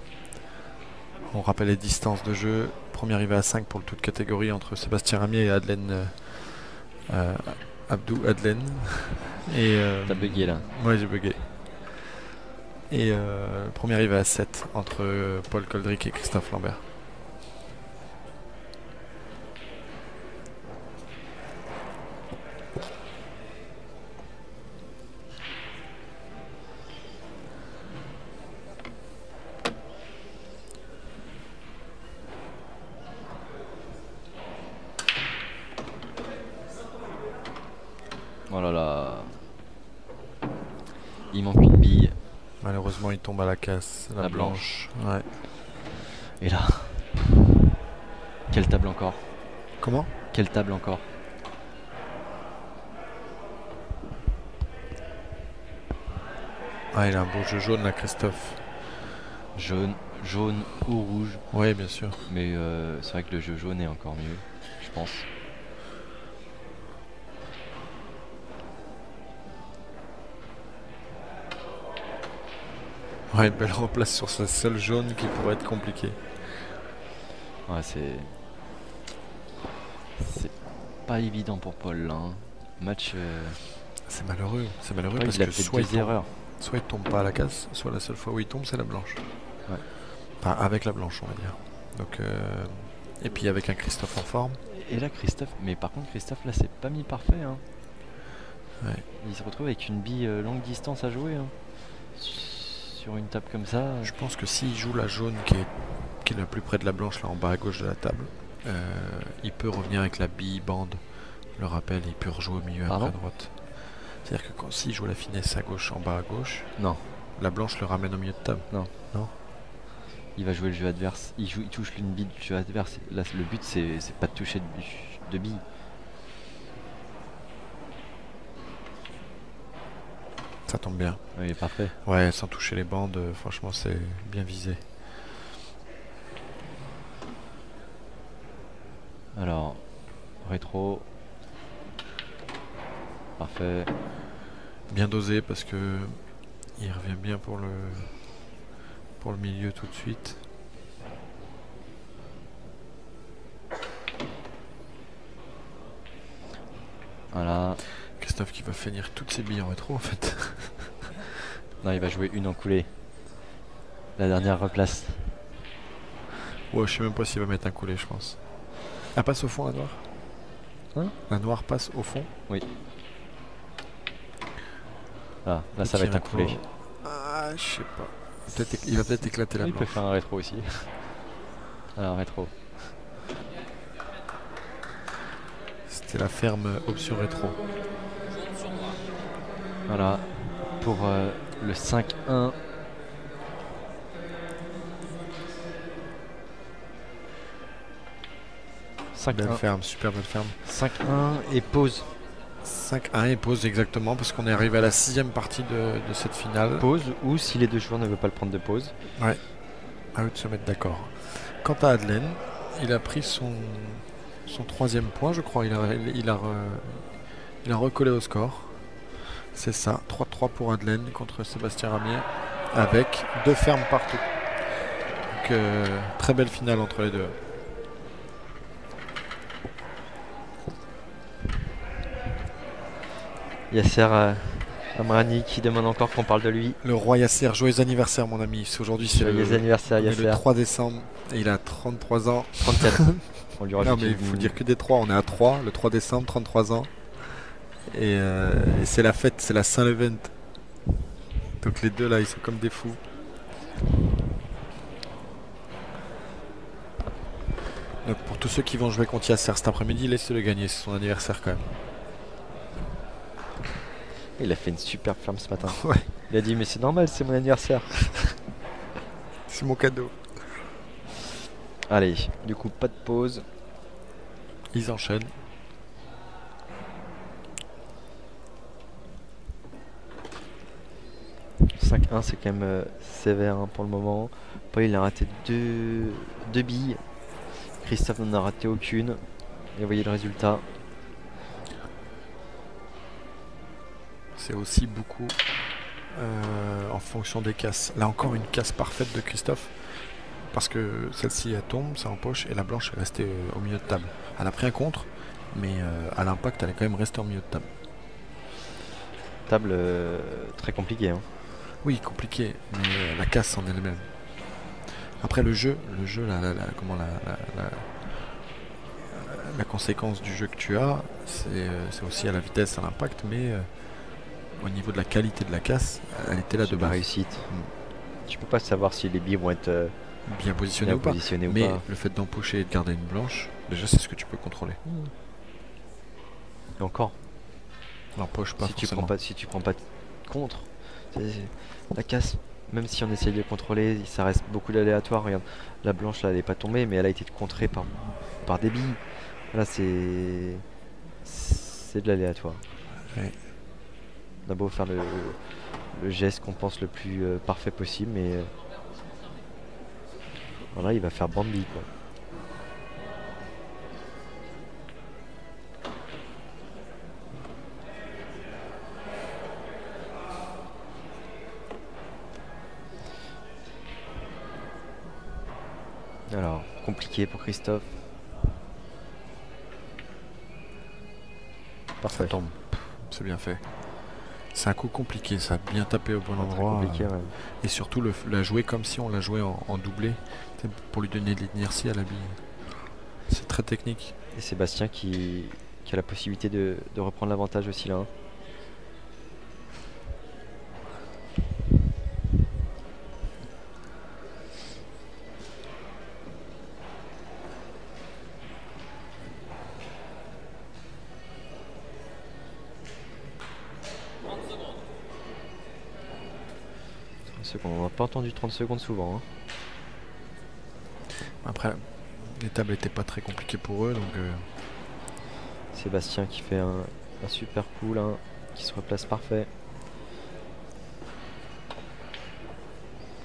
On rappelle les distances de jeu. Premier arrivé à 5 pour le toute catégorie entre Sébastien Ramier et Adlen Abdou Adlen. Et T'as bugué là. ouais, j'ai bugué. Et premier arrivé à 7 entre Paul Coldric et Christophe Lambert. Oh là là. Il manque une bille. Malheureusement, il tombe à la casse. La blanche. Ouais. Et là. Quelle table encore? Comment? Quelle table encore? Ah, il a un beau jeu jaune là, Christophe. Jaune ou rouge. Oui, bien sûr. Mais c'est vrai que le jeu jaune est encore mieux, je pense. Ouais, une belle replace sur sa seule jaune qui pourrait être compliquée. Ouais, c'est pas évident pour Paul là. Hein. Match. C'est malheureux Ouais, parce il a que fait soit deux erreurs. soit il tombe pas à la casse, soit la seule fois où il tombe c'est la blanche. Ouais. Enfin, avec la blanche on va dire. Donc et puis avec un Christophe en forme. Et là Christophe, mais par contre Christophe là c'est pas mis parfait. Hein. Ouais. Il se retrouve avec une bille longue distance à jouer. Hein. Sur une table comme ça. Je pense que s'il joue la jaune qui est le plus près de la blanche là en bas à gauche de la table, il peut revenir avec la bille bande. Le rappel, il peut rejouer au milieu après à droite. C'est-à-dire que s'il joue la finesse à gauche en bas à gauche, non. La blanche le ramène au milieu de table. Non. Non. Il va jouer le jeu adverse. Il touche une bille du jeu adverse. Là le but c'est pas de toucher de bille. Ça tombe bien. Oui, parfait. Ouais, sans toucher les bandes, franchement c'est bien visé. Alors, rétro. Parfait. Bien dosé parce que il revient bien pour le milieu tout de suite. Voilà. Christophe qui va finir toutes ses billes en rétro en fait. Non, il va jouer une encoulée. La dernière replace. Ouais, je sais même pas s'il va mettre un coulé, je pense. Elle passe au fond la noire. Hein? La noire passe au fond. Oui. Ah, là ça va être un coulé. Ah, je sais pas. Il va peut-être éclater la Il blanche. peut faire un rétro aussi. Alors rétro. C'était la ferme option rétro. Voilà. Pour le 5-1. Belle ferme, super belle ferme. 5-1 et pause. 5-1 et pause exactement parce qu'on est arrivé à la 6ème partie de cette finale. Pause ou si les deux joueurs ne veulent pas le prendre de pause. Ouais, à eux de se mettre d'accord. Quant à Adlen, il a pris son 3e point je crois, il a recollé au score. C'est ça, 3-3 pour Adlen contre Sébastien Ramier avec 2 fermes partout. Donc très belle finale entre les deux. Yasser Amrani qui demande encore qu'on parle de lui. Le roi Yasser, joyeux anniversaire mon ami. Aujourd'hui c'est le 3 décembre et il a 33 ans. 34. On lui non mais il faut dire que des 3, on est à 3, le 3 décembre, 33 ans. Et c'est la fête, c'est la Saint-Levent. Donc les deux là, ils sont comme des fous. Donc pour tous ceux qui vont jouer contre Yasser cet après-midi, laissez-le gagner, c'est son anniversaire quand même. Il a fait une super ferme ce matin. Ouais. Il a dit mais c'est normal, c'est mon anniversaire. C'est mon cadeau. Allez, du coup pas de pause. Ils enchaînent. 5-1, c'est quand même sévère hein, pour le moment. Paul il a raté deux billes. Christophe n'en a raté aucune. Et vous voyez le résultat. C'est aussi beaucoup en fonction des casses. Là encore une casse parfaite de Christophe. Parce que celle-ci elle tombe, ça empoche, et la blanche est restée au milieu de table. Elle a pris un contre, mais à l'impact elle est quand même restée au milieu de table. Table très compliquée. Hein. Oui, compliqué, mais la casse en elle-même. Après le jeu, la conséquence du jeu que tu as, c'est aussi à la vitesse, à l'impact, mais au niveau de la qualité de la casse, elle était là de base. Réussite. Tu peux pas savoir si les billes vont être bien positionnées ou pas. Mais le fait d'empocher et de garder une blanche, déjà c'est ce que tu peux contrôler. Et encore. L'empoche pas forcément. Si tu prends pas de contre, la casse, même si on essaye de contrôler, ça reste beaucoup d'aléatoire. Regarde, la blanche là elle est pas tombée, mais elle a été contrée par des billes. Là c'est de l'aléatoire. Ouais. On a beau faire le geste qu'on pense le plus parfait possible, mais voilà, il va faire bande billes quoi. Alors, compliqué pour Christophe. Parfait. Ça tombe. C'est bien fait. C'est un coup compliqué, ça a bien tapé au bon endroit. Ouais. Et surtout la jouer comme si on la jouait en doublé, pour lui donner de l'inertie à la bille. C'est très technique. Et Sébastien qui a la possibilité de reprendre l'avantage aussi là. Hein. On n'a pas entendu 30 secondes souvent. Hein. Après, les tables n'étaient pas très compliquées pour eux, donc... Sébastien qui fait un super coup là, qui se replace parfait.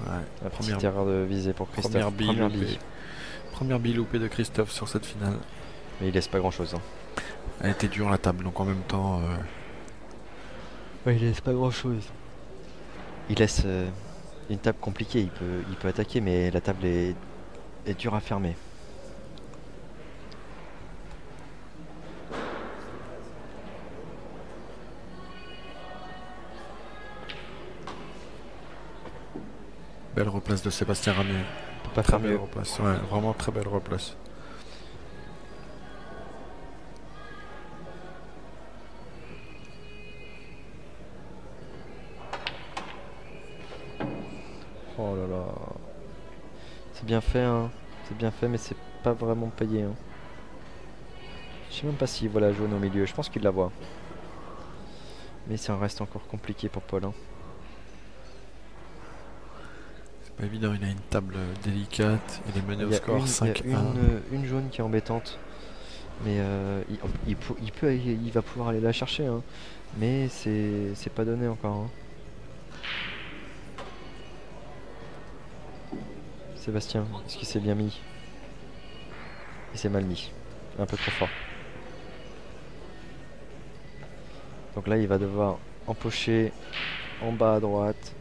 Ouais, la petite erreur de visée pour Christophe. Première bille loupée de Christophe sur cette finale. Mais il laisse pas grand chose. Hein. Elle était dure la table, donc en même temps... Ouais, il laisse pas grand chose. Il laisse une table compliquée, il peut attaquer, mais la table est dure à fermer. Belle replace de Sébastien Ramier. On peut pas faire mieux. Replace. Ouais, vraiment très belle replace. Oh là là. C'est bien fait, hein. C'est bien fait, mais c'est pas vraiment payé. Hein. Je sais même pas s'il voit la jaune au milieu. Je pense qu'il la voit. Mais ça reste encore compliqué pour Paul. Hein. C'est pas évident, il a une table délicate. Il est mené au score 5-1. Il y a une jaune qui est embêtante. Mais il va pouvoir aller la chercher. Hein. Mais c'est pas donné encore. Hein. Sébastien, est-ce qu'il s'est bien mis? Il s'est mal mis. Un peu trop fort. Donc là, il va devoir empocher en bas à droite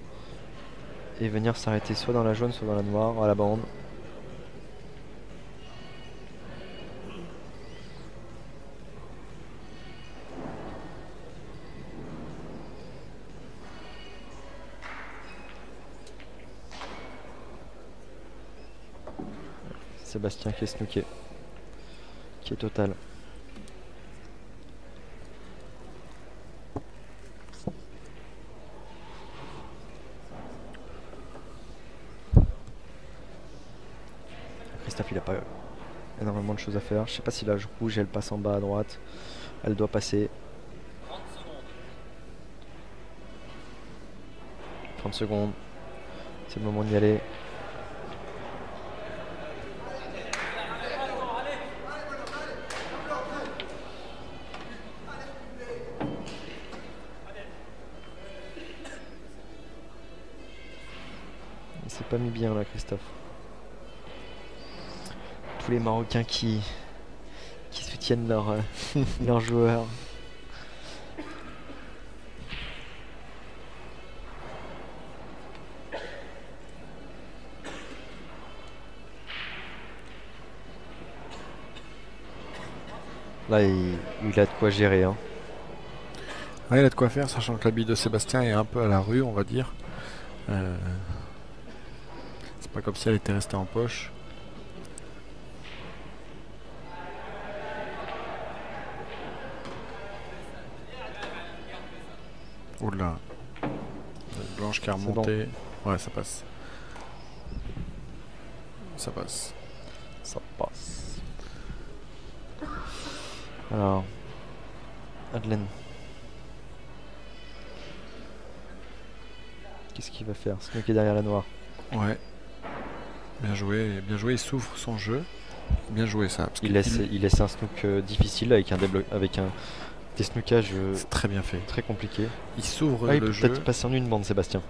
et venir s'arrêter soit dans la jaune, soit dans la noire, à la bande. Sébastien qui est snooké, qui est total. Christophe il a pas énormément de choses à faire. Je sais pas si la rouge elle passe en bas à droite. Elle doit passer. 30 secondes. C'est le moment d'y aller. s'est pas mis bien là, Christophe. Tous les Marocains qui soutiennent leurs joueurs. Là, il a de quoi gérer. Hein. Ouais, il a de quoi faire, sachant que la bille de Sébastien est un peu à la rue, on va dire. C'est pas comme si elle était restée en poche. Oula. Blanche qui a remonté. Bon. Ouais, ça passe. Ça passe. Ça passe. Alors, Adlen. Qu'est-ce qu'il va faire? Snook est derrière la noire. Ouais. Bien joué, il s'ouvre son jeu. Bien joué ça. Parce il laisse un Snook difficile avec un desnookage très bien fait. Très compliqué. Il s'ouvre il le peut jeu. peut-être passer en une bande, Sébastien.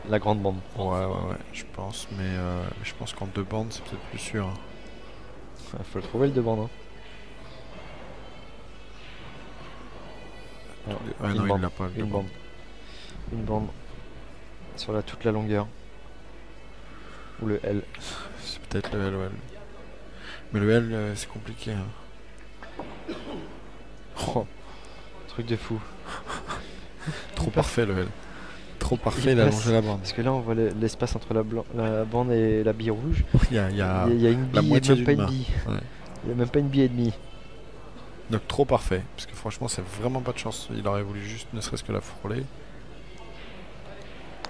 La grande bande. Ouais, je pense. Mais je pense qu'en 2 bandes, c'est peut-être plus sûr. Il faut le trouver le 2 bandes. Hein. Alors, non, il l'a pas. Une bande. Sur toute la longueur. Ou le L. C'est peut-être le L, ouais. Mais le L, c'est compliqué. Hein. Oh, truc de fou. Trop parfait le L. Trop parfait, il a allongé la bande. Parce que là, on voit l'espace entre la bande et la bille rouge. Il y a une bille, la moitié d'une main. Ouais. Il n'y a même pas une bille et demie. Donc trop parfait. Parce que franchement, c'est vraiment pas de chance. Il aurait voulu juste ne serait-ce que la frôler.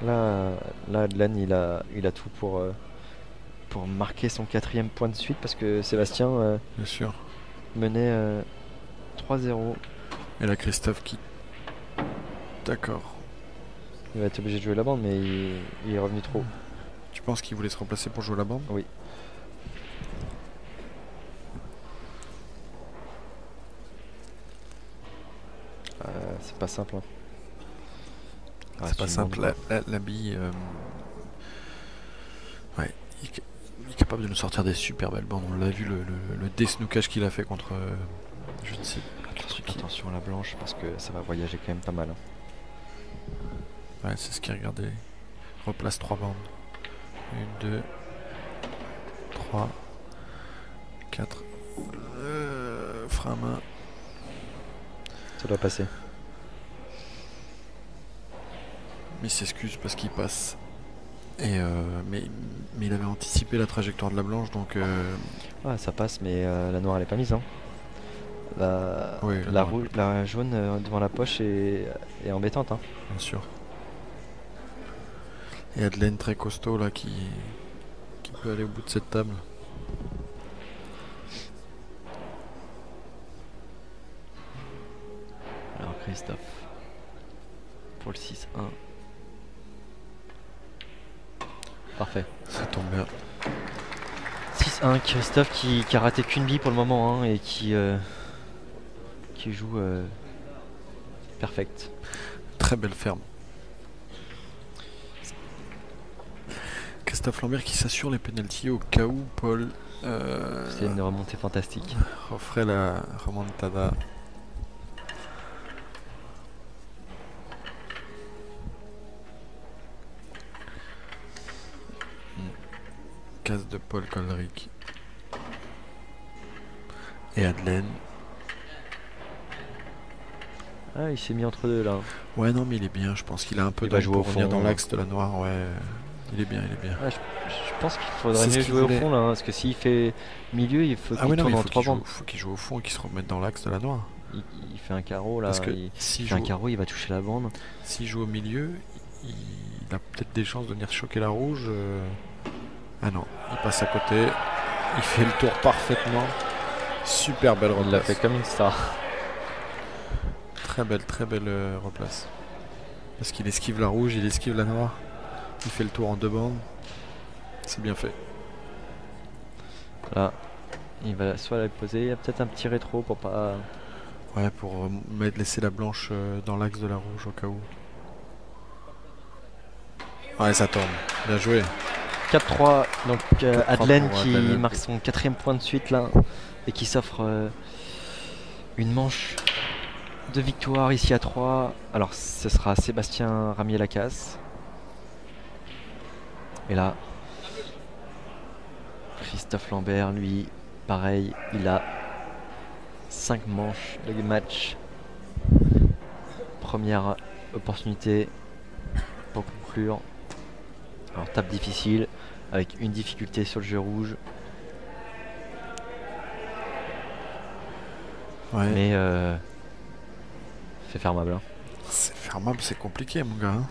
Là, Adlan, il a tout pour marquer son 4e point de suite parce que Sébastien bien sûr. menait 3-0. Et là, Christophe qui... D'accord. Il va être obligé de jouer la bande, mais il est revenu trop. Tu penses qu'il voulait se remplacer pour jouer la bande? Oui. C'est pas simple. Hein. C'est pas simple. La bille... Ouais. Il est capable de nous sortir des super belles bandes. On l'a vu, le desnookage qu'il a fait contre... je ne sais pas. Attention à la blanche parce que ça va voyager quand même pas mal. Hein. Ouais, c'est ce qu'il regardait. Replace 3 bandes. 1, 2, 3, 4. Frein à main. Ça doit passer. Mais il s'excuse parce qu'il passe. Et mais il avait anticipé la trajectoire de la blanche, donc... Ouais, ça passe, mais la noire elle est pas mise. Hein. Oui, la jaune devant la poche est embêtante. Hein. Bien sûr. Et Adelaine très costaud là qui peut aller au bout de cette table. Alors Christophe pour le 6-1. Parfait. Ça tombe bien. 6-1, Christophe qui a raté qu'une bille pour le moment hein, et qui joue perfect. Très belle ferme. Christophe Lambert qui s'assure les pénaltys au cas où Paul c'est une remontée fantastique. Referait la remontada. Casse de Paul Colric. Et Adelaine. Ah, il s'est mis entre deux là. Ouais, non, mais il est bien. Je pense qu'il a un peu de pour revenir dans l'axe de la noire. Ouais, il est bien, il est bien. Ah, je pense qu'il faudrait mieux jouer au fond là, hein, parce que s'il fait milieu, il faut qu'il tourne en 3 bandes. Il faut qu'il joue au fond et qu'il se remette dans l'axe de la noire. Il fait un carreau là. Parce que il fait un carreau, il va toucher la bande. S'il joue au milieu, il a peut-être des chances de venir choquer la rouge. Ah non, il passe à côté. Il fait le tour parfaitement. Super belle replace. Il l'a fait comme une star. Très belle replace. Parce qu'il esquive la rouge, il esquive la noire. Il fait le tour en 2 bandes. C'est bien fait. Là, il va soit la poser, il y a peut-être un petit rétro pour pas... Ouais, pour laisser la blanche dans l'axe de la rouge au cas où. Ouais, ça tombe. Bien joué. 4-3, donc 4-3 Adelaine pour qui Adelaine. marque son 4e point de suite là et qui s'offre une manche de victoire ici à 3. Alors ce sera Sébastien Ramier-Lacasse. Et là, Christophe Lambert, lui, pareil, il a 5 manches de match. Première opportunité pour conclure. Alors table difficile avec une difficulté sur le jeu rouge. Ouais. Mais c'est fermable. Hein. C'est fermable, c'est compliqué, mon gars. Hein.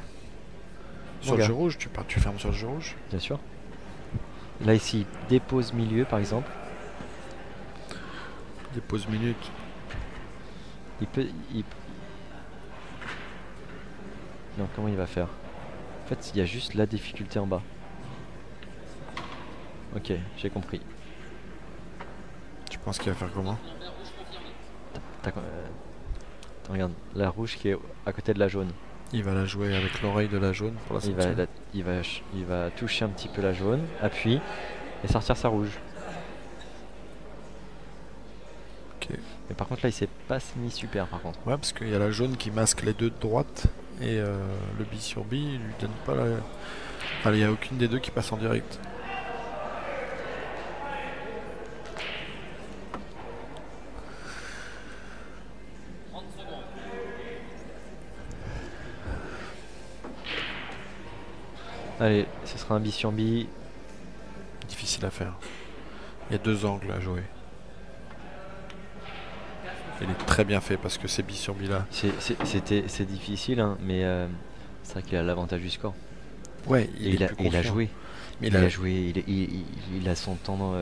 Sur Mon le gars. jeu rouge, tu fermes sur le jeu rouge. Bien sûr. Là ici, dépose milieu par exemple. Des pauses minutes. Il peut... Non, comment il va faire? En fait, il y a juste la difficulté en bas. Ok, j'ai compris. Tu penses qu'il va faire comment? Regarde, la rouge qui est à côté de la jaune. Il va la jouer avec l'oreille de la jaune pour la Il sortir. il va toucher un petit peu la jaune, appuie et sortir sa rouge. Ok. Mais par contre là il s'est pas mis super par contre. Ouais, parce qu'il y a la jaune qui masque les deux de droite et le bi sur bi, il lui donne pas la. Enfin, il n'y a aucune des deux qui passe en direct. Allez, ce sera un bi sur bi. Difficile à faire. Il y a deux angles à jouer. Il est très bien fait parce que c'est bi sur bi là. C'est difficile hein, mais c'est vrai qu'il a l'avantage du score. Ouais, Et il a joué. Mais Il a joué, il a son temps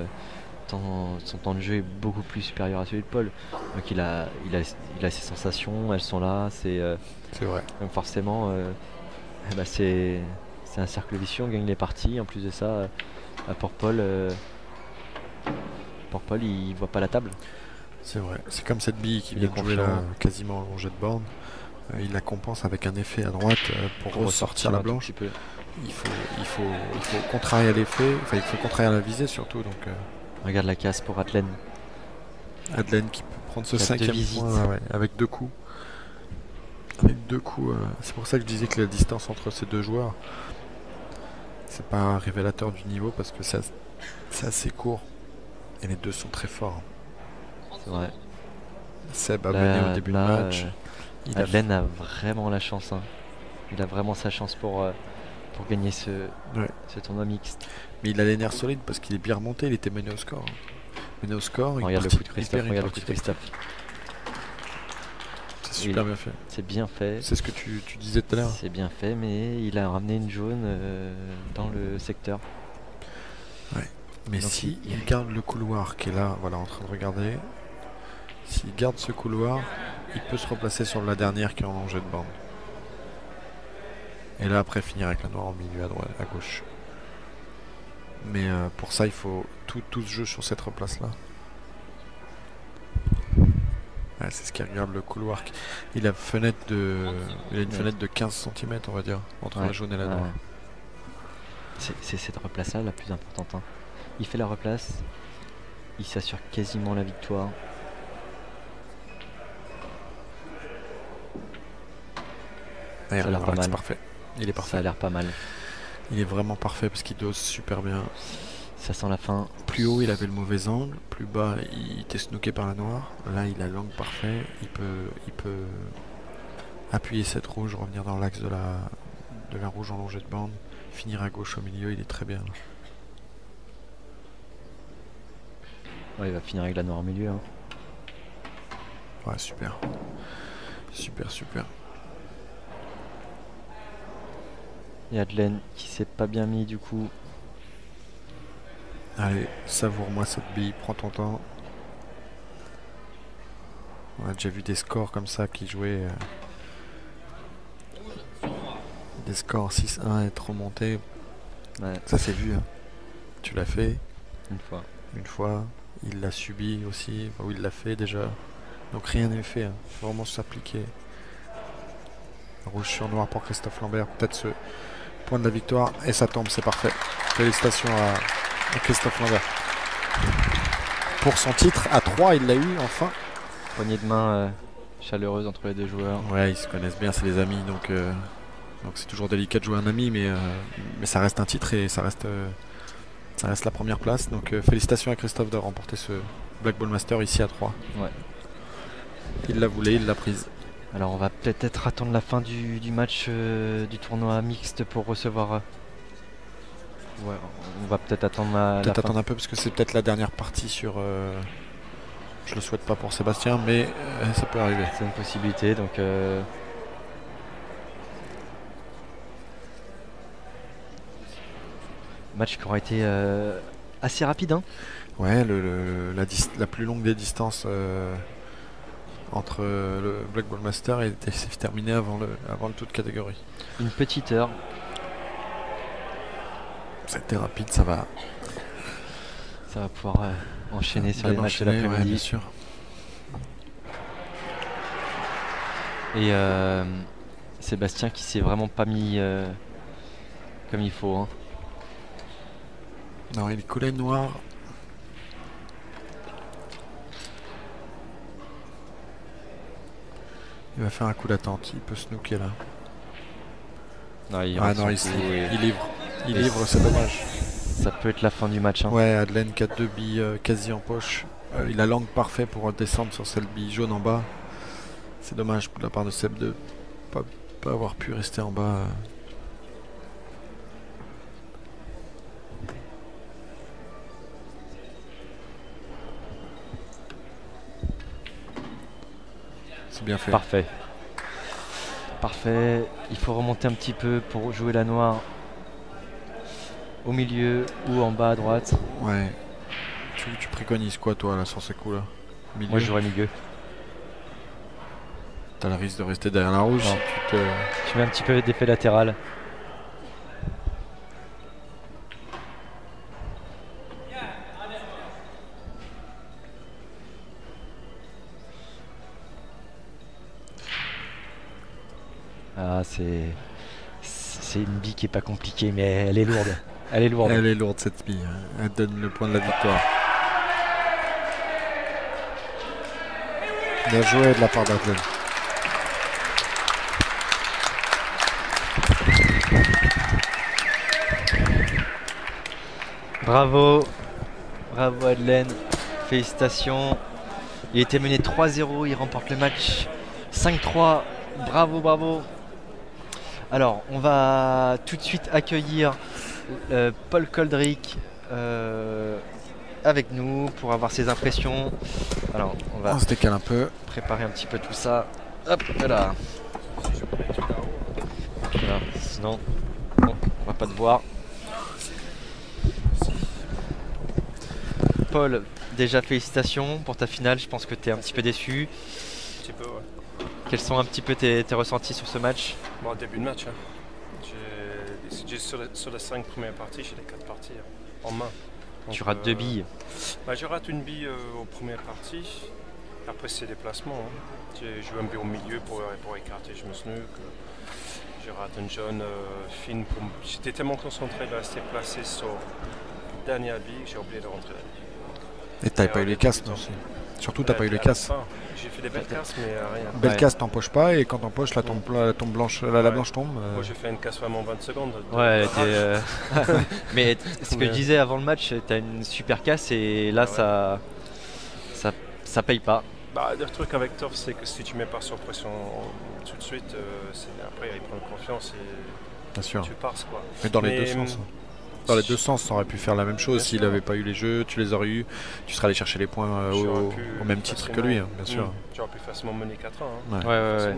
de jeu est beaucoup plus supérieur à celui de Paul. Donc il a ses sensations, elles sont là. C'est vrai. donc forcément, c'est un cercle vicieux. On gagne les parties. En plus de ça, pour Paul, il voit pas la table. C'est vrai. C'est comme cette bille qui Il est vient de jouer là, confiant. quasiment en jet de borne. Il la compense avec un effet à droite pour ressortir la un tout blanche. petit peu. Il faut contrarier l'effet, enfin il faut contrarier la visée surtout. Donc Regarde la casse pour Adelaine. Adelaine qui peut prendre ce Il y a deux 5e visites. point avec deux coups. Avec deux coups, c'est pour ça que je disais que la distance entre ces deux joueurs, c'est pas un révélateur du niveau parce que c'est assez court et les deux sont très forts. C'est vrai. Seb a mené au début de match. Adelaine a vraiment la chance. Hein. Il a vraiment sa chance pour gagner ce tournoi mixte. Mais il a les nerfs solides parce qu'il est bien remonté, il était mené au score. Mené au score, regarde le coup de Christophe. Regarde le coup de Christophe. C'est super bien fait. C'est bien fait. C'est ce que tu disais tout à l'heure. C'est bien fait, mais il a ramené une jaune dans le secteur. Ouais. Mais si il garde le couloir qui est là, voilà, en train de regarder, s'il garde ce couloir, il peut se replacer sur la dernière qui est en jet de borne. Et là après finir avec la noire au milieu à gauche. Mais pour ça il faut tout ce jeu sur cette replace là. Ouais, c'est ce qui regarde le couloir. Il a une fenêtre de 15 cm on va dire entre la jaune et la noire. C'est cette replace là la plus importante. Hein. Il fait la replace, il s'assure quasiment la victoire. Ça a l'air pas mal. Parfait. Il est parfait. Ça a l'air pas mal. Il est vraiment parfait parce qu'il dose super bien. Ça sent la fin. Plus haut, il avait le mauvais angle. Plus bas, il était snooké par la noire. Là, il a l'angle parfait. Il peut appuyer cette rouge, revenir dans l'axe de la rouge en jet de borne, finir à gauche au milieu. Il est très bien. Ouais, il va finir avec la noire au milieu. Hein. Ouais, super. Super. Et Adelaine qui s'est pas bien mis du coup. Allez, savoure-moi cette bille, prends ton temps. On a déjà vu des scores comme ça qui jouaient. Des scores 6-1 être remontés. Ouais. Ça c'est vu. Hein. Tu l'as fait. Une fois. Il l'a subi aussi. Enfin, il l'a fait déjà. Donc rien n'est fait. Hein. Faut vraiment s'appliquer. Rouge sur noir pour Christophe Lambert. Peut-être Point de la victoire et ça tombe, c'est parfait. Félicitations à Christophe Lambert. Pour son titre à 3, il l'a eu enfin. Poignée de main chaleureuse entre les deux joueurs. Ouais, ils se connaissent bien, c'est des amis, donc c'est toujours délicat de jouer un ami, mais ça reste un titre et ça reste la première place. Donc félicitations à Christophe de remporter ce Black Ball Master ici à 3. Ouais. Il l'a voulu, il l'a prise. Alors on va peut-être attendre la fin du match du tournoi mixte pour recevoir. Ouais, on va peut-être attendre Peut-être attendre un peu parce que c'est peut-être la dernière partie sur. Je le souhaite pas pour Sébastien, mais ça peut arriver. C'est une possibilité, donc. Match qui aura été assez rapide, hein. Ouais, la plus longue des distances entre le Black Ball Master s'est terminé avant le tout de catégorie. Une petite heure. C'était rapide, ça va. Ça va pouvoir enchaîner sur les matchs de l'après-midi. Ouais, bien sûr. Et Sébastien qui s'est vraiment pas mis comme il faut, hein. Non, il est collé noir. Il va faire un coup d'attente, il peut snooker là. Non, il livre. Il livre, c'est dommage. Ça peut être la fin du match, hein. Ouais, Adelaine qui a 2 billes quasi en poche. Il a l'angle parfait pour descendre sur celle bille jaune en bas. C'est dommage de la part de Seb de pas avoir pu rester en bas. C'est bien fait. Parfait. Parfait. Il faut remonter un petit peu pour jouer la noire. Au milieu ou en bas à droite. Ouais. Tu préconises quoi toi là sur ces coups là? Moi je jouerais milieu. T'as le risque de rester derrière la rouge. Si je mets un petit peu d'effet latéral. Ah, c'est une bille qui est pas compliquée, mais elle est lourde. Elle est lourde. Elle est lourde cette bille. Elle donne le point de la victoire. Bien joué de la part d'Adelaine. Bravo. Bravo Adelaine. Félicitations. Il était mené 3-0, il remporte le match 5-3. Bravo, bravo. Alors, on va tout de suite accueillir Paul Coldrick avec nous pour avoir ses impressions. Alors, on va se décale un peu. Préparer un petit peu tout ça. Hop, là. Voilà, sinon, bon, on va pas te voir. Paul, déjà félicitations pour ta finale. Je pense que tu es un petit peu déçu. Un petit peu, ouais. Quels sont un petit peu tes ressentis sur ce match? Bon, début de match, hein. Sur les 5 premières parties, j'ai les 4 parties en main. Donc, tu rates 2 billes. Je rate une bille aux premières parties. Après, c'est des placements. Hein. J'ai joué un bille au milieu pour écarter, je me snook. Je rate une jaune fine. J'étais tellement concentré de rester placé sur la dernière bille que j'ai oublié de rentrer la bille. Et t'avais pas eu les casses aussi. Surtout t'as pas eu les casses. J'ai fait des belles casses mais rien. Belle casse t'empoches pas et quand t'empoches la tombe blanche, la blanche tombe. Moi j'ai fait une casse vraiment 20 secondes. Ouais, mais ce que je disais avant le match, t'as une super casse et là ça paye pas. Le truc avec Torf, c'est que si tu mets pas sur pression tout de suite, après il prend confiance et bien sûr. Tu passes quoi. Mais dans les deux sens. Dans les deux sens, ça aurait pu faire la même chose s'il n'avait pas eu les jeux, tu les aurais eu, tu serais allé chercher les points au même titre que lui, hein, bien sûr. Tu aurais pu facilement mener 4 ans. Hein. Ouais.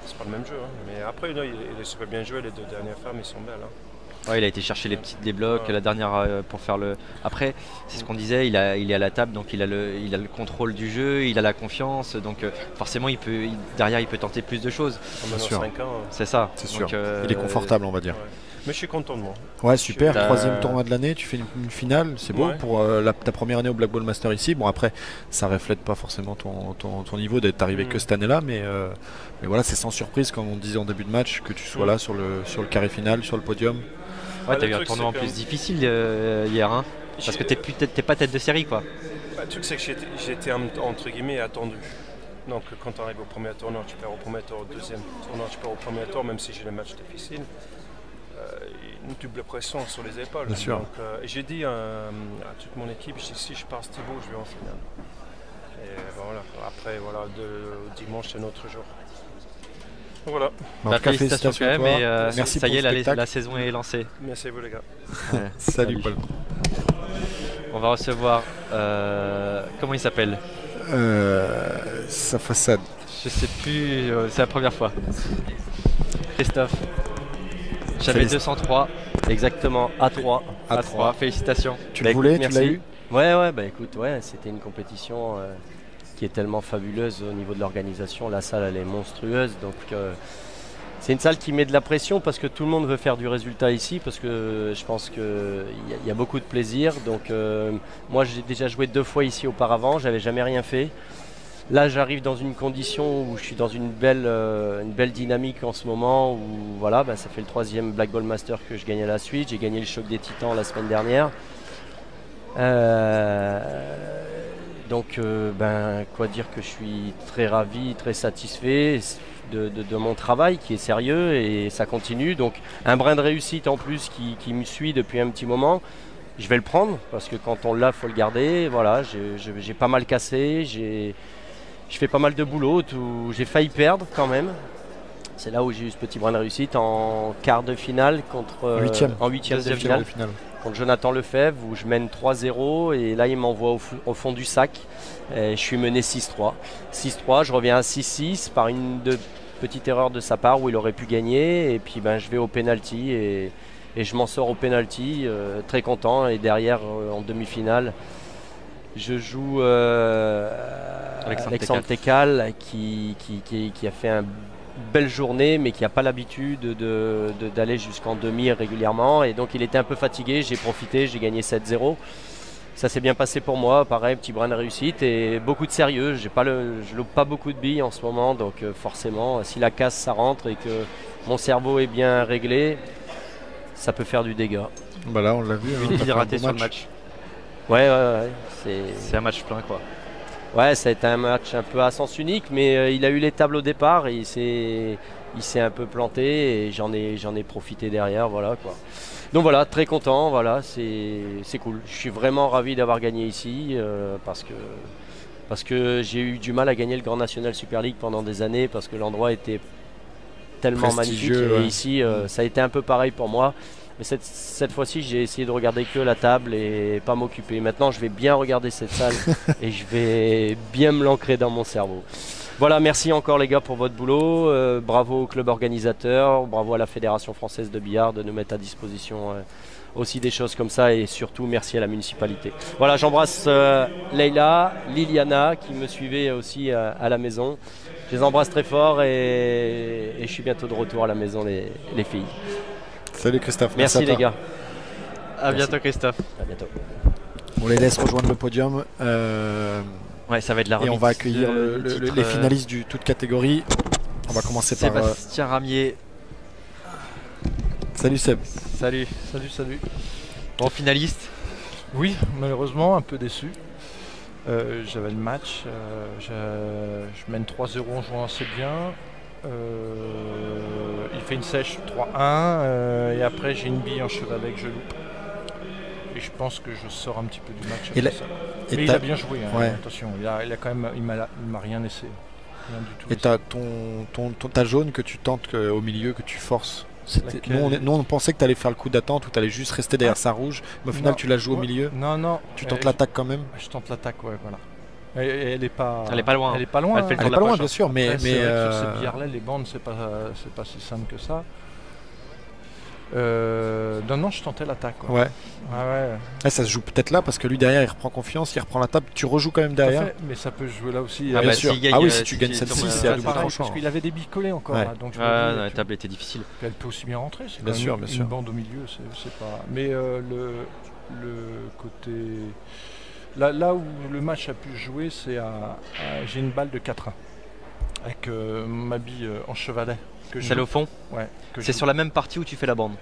C'est pas le même jeu, hein. Mais après il est super bien joué, les 2 dernières femmes ils sont belles. Hein. Ouais, il a été chercher les blocs, la dernière pour faire le. Après, c'est ce qu'on disait, il est à la table, donc il a le contrôle du jeu, il a la confiance, donc forcément derrière il peut tenter plus de choses. Bien sûr. 5 ans, c'est ça. C'est sûr. Il est confortable, on va dire. Ouais. Mais je suis content de moi. Ouais, super. T'as- 3e tournoi de l'année, tu fais une finale, c'est beau Ouais. pour ta première année au Black Ball Master ici. Bon, après, ça reflète pas forcément ton niveau d'être arrivé que cette année-là, mais voilà, c'est sans surprise, comme on disait en début de match, que tu sois là sur le carré final, sur le podium. Ouais, le t'as eu un truc, tournoi en c'est plus que- difficile hier, hein. Parce que t'es pas tête de série, quoi. Le truc, c'est que j'ai été entre guillemets attendu. Donc quand tu arrives au premier tournoi, tu perds au premier tour, au deuxième tournoi, tu perds au premier tour, même si j'ai le match difficile. Une double pression sur les épaules. Bien sûr. Donc, et j'ai dit à toute mon équipe, si je pars Thibaut, je vais en finale. Et voilà. Après, voilà, dimanche, c'est un autre jour. Voilà. En Bah, tout cas, félicitations quand même, à et toi. Merci ça pour y est, le spectacle. la saison est lancée. Merci à vous les gars. Ouais, Salut Paul. On va recevoir, comment il s'appelle? Sa façade. Je sais plus, c'est la première fois. Christophe. Jamais Félic- 203, Exactement, A3. A3. félicitations. Tu Bah, le voulais, écoute, tu l'as merci. eu? Ouais, bah écoute, ouais, c'était une compétition qui est tellement fabuleuse au niveau de l'organisation. La salle, elle est monstrueuse, donc c'est une salle qui met de la pression parce que tout le monde veut faire du résultat ici, parce que je pense qu'il y a beaucoup de plaisir. Donc moi, j'ai déjà joué 2 fois ici auparavant, j'avais jamais rien fait. Là, j'arrive dans une condition où je suis dans une belle dynamique en ce moment, où voilà, bah, ça fait le 3e Black Ball Master que je gagne à la suite. J'ai gagné le choc des Titans la semaine dernière. Donc, quoi dire que je suis très ravi, très satisfait de mon travail qui est sérieux et ça continue. Donc, un brin de réussite en plus qui me suit depuis un petit moment. Je vais le prendre parce que quand on l'a, faut le garder. Voilà, j'ai pas mal cassé, je fais pas mal de boulot. J'ai failli perdre quand même. C'est là où j'ai eu ce petit brin de réussite en quart de finale contre en huitième de Deuxième finale. Finale. Contre Jonathan Lefebvre où je mène 3-0 et là il m'envoie au fond du sac. Et je suis mené 6-3. 6-3, je reviens à 6-6 par une petite erreur de sa part où il aurait pu gagner et puis je vais au penalty et je m'en sors au penalty, très content. Et derrière en demi-finale, je joue Alexandre Tekal qui a fait une belle journée mais qui n'a pas l'habitude d'aller jusqu'en demi régulièrement et donc il était un peu fatigué, j'ai profité, j'ai gagné 7-0. Ça s'est bien passé pour moi, pareil, petit brin de réussite et beaucoup de sérieux. Je loupe pas beaucoup de billes en ce moment, donc forcément, si la casse ça rentre et que mon cerveau est bien réglé, ça peut faire du dégât. Bah là, on l'a vu. Une idée ratée sur le match. Ouais. C'est un match plein, quoi. Ouais, ça a été un match un peu à sens unique, mais il a eu les tables au départ et il s'est un peu planté et j'en ai profité derrière, voilà quoi. Donc voilà, très content, voilà, c'est cool. Je suis vraiment ravi d'avoir gagné ici parce que j'ai eu du mal à gagner le Grand National Super League pendant des années parce que l'endroit était tellement magnifique et ici ça a été un peu pareil pour moi. Mais cette fois-ci, j'ai essayé de regarder que la table et pas m'occuper. Maintenant, je vais bien regarder cette salle et je vais bien me l'ancrer dans mon cerveau. Voilà, merci encore les gars pour votre boulot. Bravo au club organisateur, bravo à la Fédération française de billard de nous mettre à disposition aussi des choses comme ça et surtout merci à la municipalité. Voilà, j'embrasse Leïla, Liliana qui me suivait aussi à la maison. Je les embrasse très fort et je suis bientôt de retour à la maison les filles. Salut Christophe. Merci les gars. À bientôt, Christophe. À bientôt. On les laisse rejoindre le podium. Ouais, ça va être la Et remise on va accueillir de titre, les finalistes du toute catégorie. On va commencer par. Sébastien Ramier. Salut Seb. Salut. Bon, finaliste. Oui, malheureusement, un peu déçu. J'avais le match, je mène 3-0 en jouant assez bien. Il fait une sèche 3-1 et après j'ai une bille en chevalet que je loupe. Et je pense que je sors un petit peu du match. Après ça. Mais il a bien joué, hein, ouais. attention, il m'a rien laissé. Rien du tout. Et t'as ta jaune que tu tentes au milieu, que tu forces. Nous on pensait que tu allais faire le coup d'attente ou tu allais juste rester derrière sa rouge, mais au final tu la joues au milieu. Non. Tu tentes l'attaque quand même. Je tente l'attaque, ouais, voilà. Elle est pas loin. Elle est pas loin. Elle fait le Elle est tour de pas la loin, poche, bien sûr, mais Sur ces billards-là, les bandes, c'est pas si simple que ça. Non, je tentais l'attaque. Ouais. Ouais. Ça se joue peut-être là parce que lui derrière il reprend confiance, il reprend la table, tu rejoues quand même derrière. Mais ça peut jouer là aussi. Ah, bien bah, sûr. Si tu gagnes celle-ci, c'est à double tranchant. Parce qu'il avait des billes collées encore. Ouais. Là, donc La table était difficile. Elle peut aussi bien rentrer. C'est bien sûr. Une bande au milieu, c'est pas. Mais le côté. Là où le match a pu jouer, c'est j'ai une balle de 4-1 avec ma bille en chevalet. Celle au fond. Ouais. C'est sur la même partie où tu fais la bande.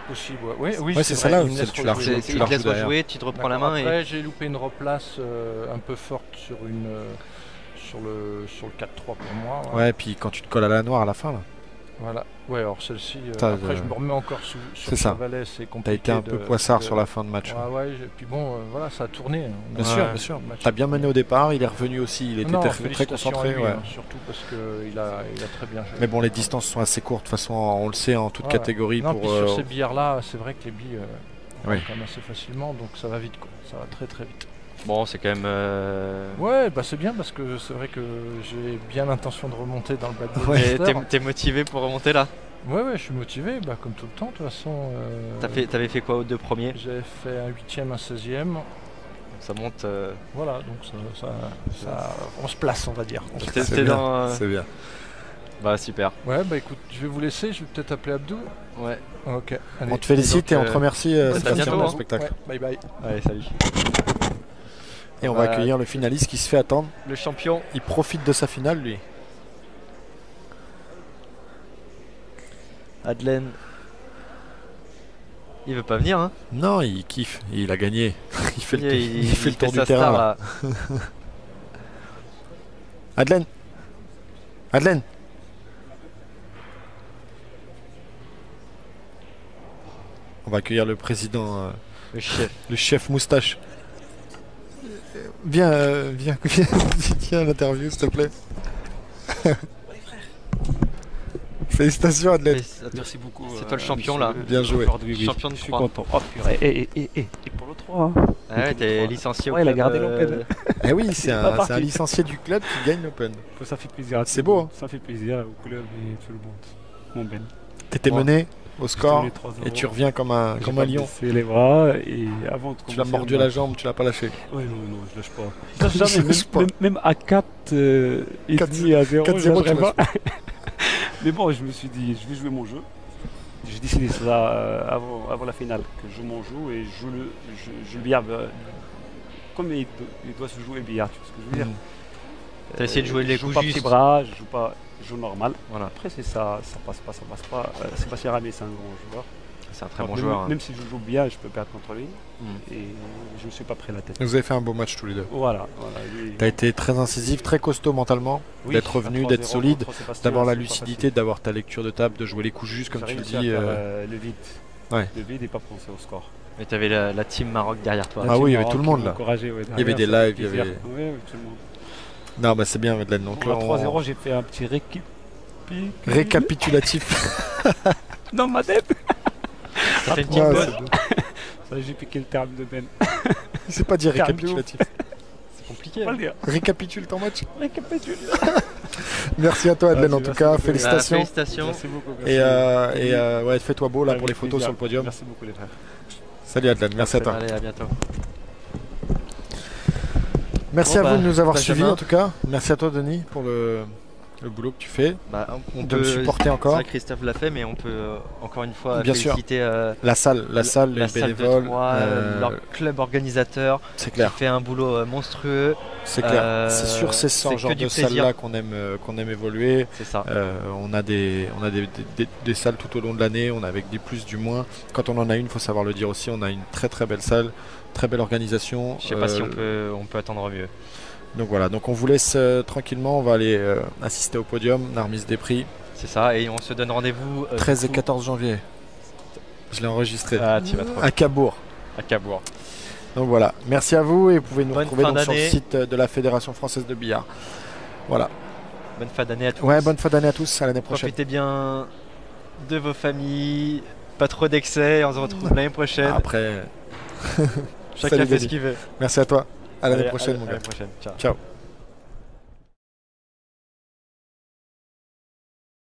Possible, ouais. Oui, c'est celle-là où tu tu la rejoues. Tu la laisses rejouer, tu te reprends la main. Après, j'ai loupé une replace un peu forte sur le 4-3 pour moi. Ouais, et puis quand tu te colles à la noire à la fin là. Voilà. Ouais, alors celle-ci, après je me remets encore sur Chevalet, c'est compliqué. T'as été un peu poissard sur la fin de match. Ouais, et puis bon, voilà, ça a tourné. Bien sûr. T'as bien mené au départ, il est revenu aussi, il était très concentré. Lui, surtout parce qu'il a très bien joué. Mais bon, les distances sont assez courtes, de toute façon, on le sait en toute catégorie. Puis sur ces billards-là, c'est vrai que les billes quand même assez facilement, donc ça va vite, quoi. Ça va très très vite. Bon, c'est quand même. Ouais, c'est bien parce que c'est vrai que j'ai bien l'intention de remonter dans le Black. T'es motivé pour remonter là? Ouais, je suis motivé, comme tout le temps, de toute façon. T'avais fait quoi aux 2 premiers? J'ai fait un 8e, un 16e. Ça monte. Voilà, donc ça, on se place, on va dire. C'est bien. Bah super. Ouais, écoute, je vais vous laisser, je vais peut-être appeler Abdou. Ouais. Ok. Allez. On te félicite et on te remercie bientôt, le spectacle. Ouais, bye. Allez, salut. Et on va accueillir le finaliste qui se fait attendre. Le champion. Il profite de sa finale, lui. Adlen. Il veut pas venir, hein? Non, il kiffe. Il a gagné. Il fait le tour du sa terrain. Star, là. Adlen. On va accueillir le président. Le chef moustache. Viens à l'interview, s'il te plaît. Félicitations, Adlen. Merci beaucoup. C'est toi le champion là. Bien joué. Champion de 3. Je suis content. Oh purée. Et pour le 3. Hein. Ah ouais, t'es licencié au club. Il a gardé l'Open. Eh oui, c'est un licencié du club qui gagne l'Open. Ça fait plaisir. C'est beau. Hein. Ça fait plaisir au club et tout le monde. Mon Ben. T'étais mené au score et tu reviens comme un lion. C'est les bras et avant de tu l'as mordu la jambe, tu l'as pas lâché. Ouais, non, je lâche pas. Je lâche jamais, même à 4 et demi à 0, je lâcherai pas. Mais bon, je me suis dit, je vais jouer mon jeu. J'ai décidé ça avant la finale, que je joue mon jeu et je joue le billard comme il doit se jouer le billard, tu vois ce que je veux dire. T'as essayé de jouer les coups justes. Je joue pas petit bras, je joue normal. Voilà. Après c'est ça passe pas. C'est pas Sierra, mais c'est un grand joueur. C'est un très bon joueur. Même si je joue bien, je peux perdre contre lui. Et je ne me suis pas pris la tête. Vous avez fait un beau match tous les deux. Voilà. Tu as été très incisif, très costaud mentalement, d'être revenu, d'être solide, d'avoir la lucidité, d'avoir ta lecture de table, de jouer les coups justes comme tu le dis. Le vide. Ouais. Le vide et pas penser au score. Mais tu avais la team Maroc derrière toi. Ah oui, il y avait tout le monde là. Il y avait des lives, il y avait. Oui, tout le monde. Non, bah c'est bien, Madeleine. Donc là, 3-0, j'ai fait un petit récapitulatif. Dans ma tête. Ça fait une petite pause. Ça, j'ai piqué le terme de Ben. C'est pas dire récapitulatif. C'est compliqué. Récapitule ton match. Récapitule. Merci à toi, Adlen, en tout cas. Félicitations. Félicitations. Merci beaucoup. Et fais-toi beau là pour les photos sur le podium. Merci beaucoup, les frères. Salut, Adlen. Merci à toi. Allez, à bientôt. Merci à vous de nous avoir suivis, en tout cas. Merci à toi, Denis, pour le boulot que tu fais. On peut me supporter encore. C'est vrai que Christophe l'a fait, mais on peut encore une fois bien féliciter la salle, les bénévoles, leur club organisateur. C'est clair. Qui fait un boulot monstrueux. C'est clair. C'est sur ces genres de salles-là qu'on aime évoluer. C'est ça. On a des salles tout au long de l'année. On a avec des plus, du moins. Quand on en a une, il faut savoir le dire aussi. On a une très très belle salle, très belle organisation. Je sais pas si on peut attendre mieux. Donc voilà, donc on vous laisse tranquillement, on va aller assister au podium, la remise des prix. C'est ça, et on se donne rendez-vous 13 et 14 janvier. Je l'ai enregistré. Ah, tu vas trop. À Cabourg. À Cabourg. Donc voilà, merci à vous et vous pouvez nous retrouver donc sur le site de la Fédération Française de Billard. Voilà. Bonne fin d'année à tous. Ouais, bonne fin d'année à tous, à l'année prochaine. Profitez bien de vos familles, pas trop d'excès, on se retrouve l'année prochaine. Après, chacun fait ce qu'il veut. Merci à toi. À l'année prochaine, mon gars. Ciao. Ciao.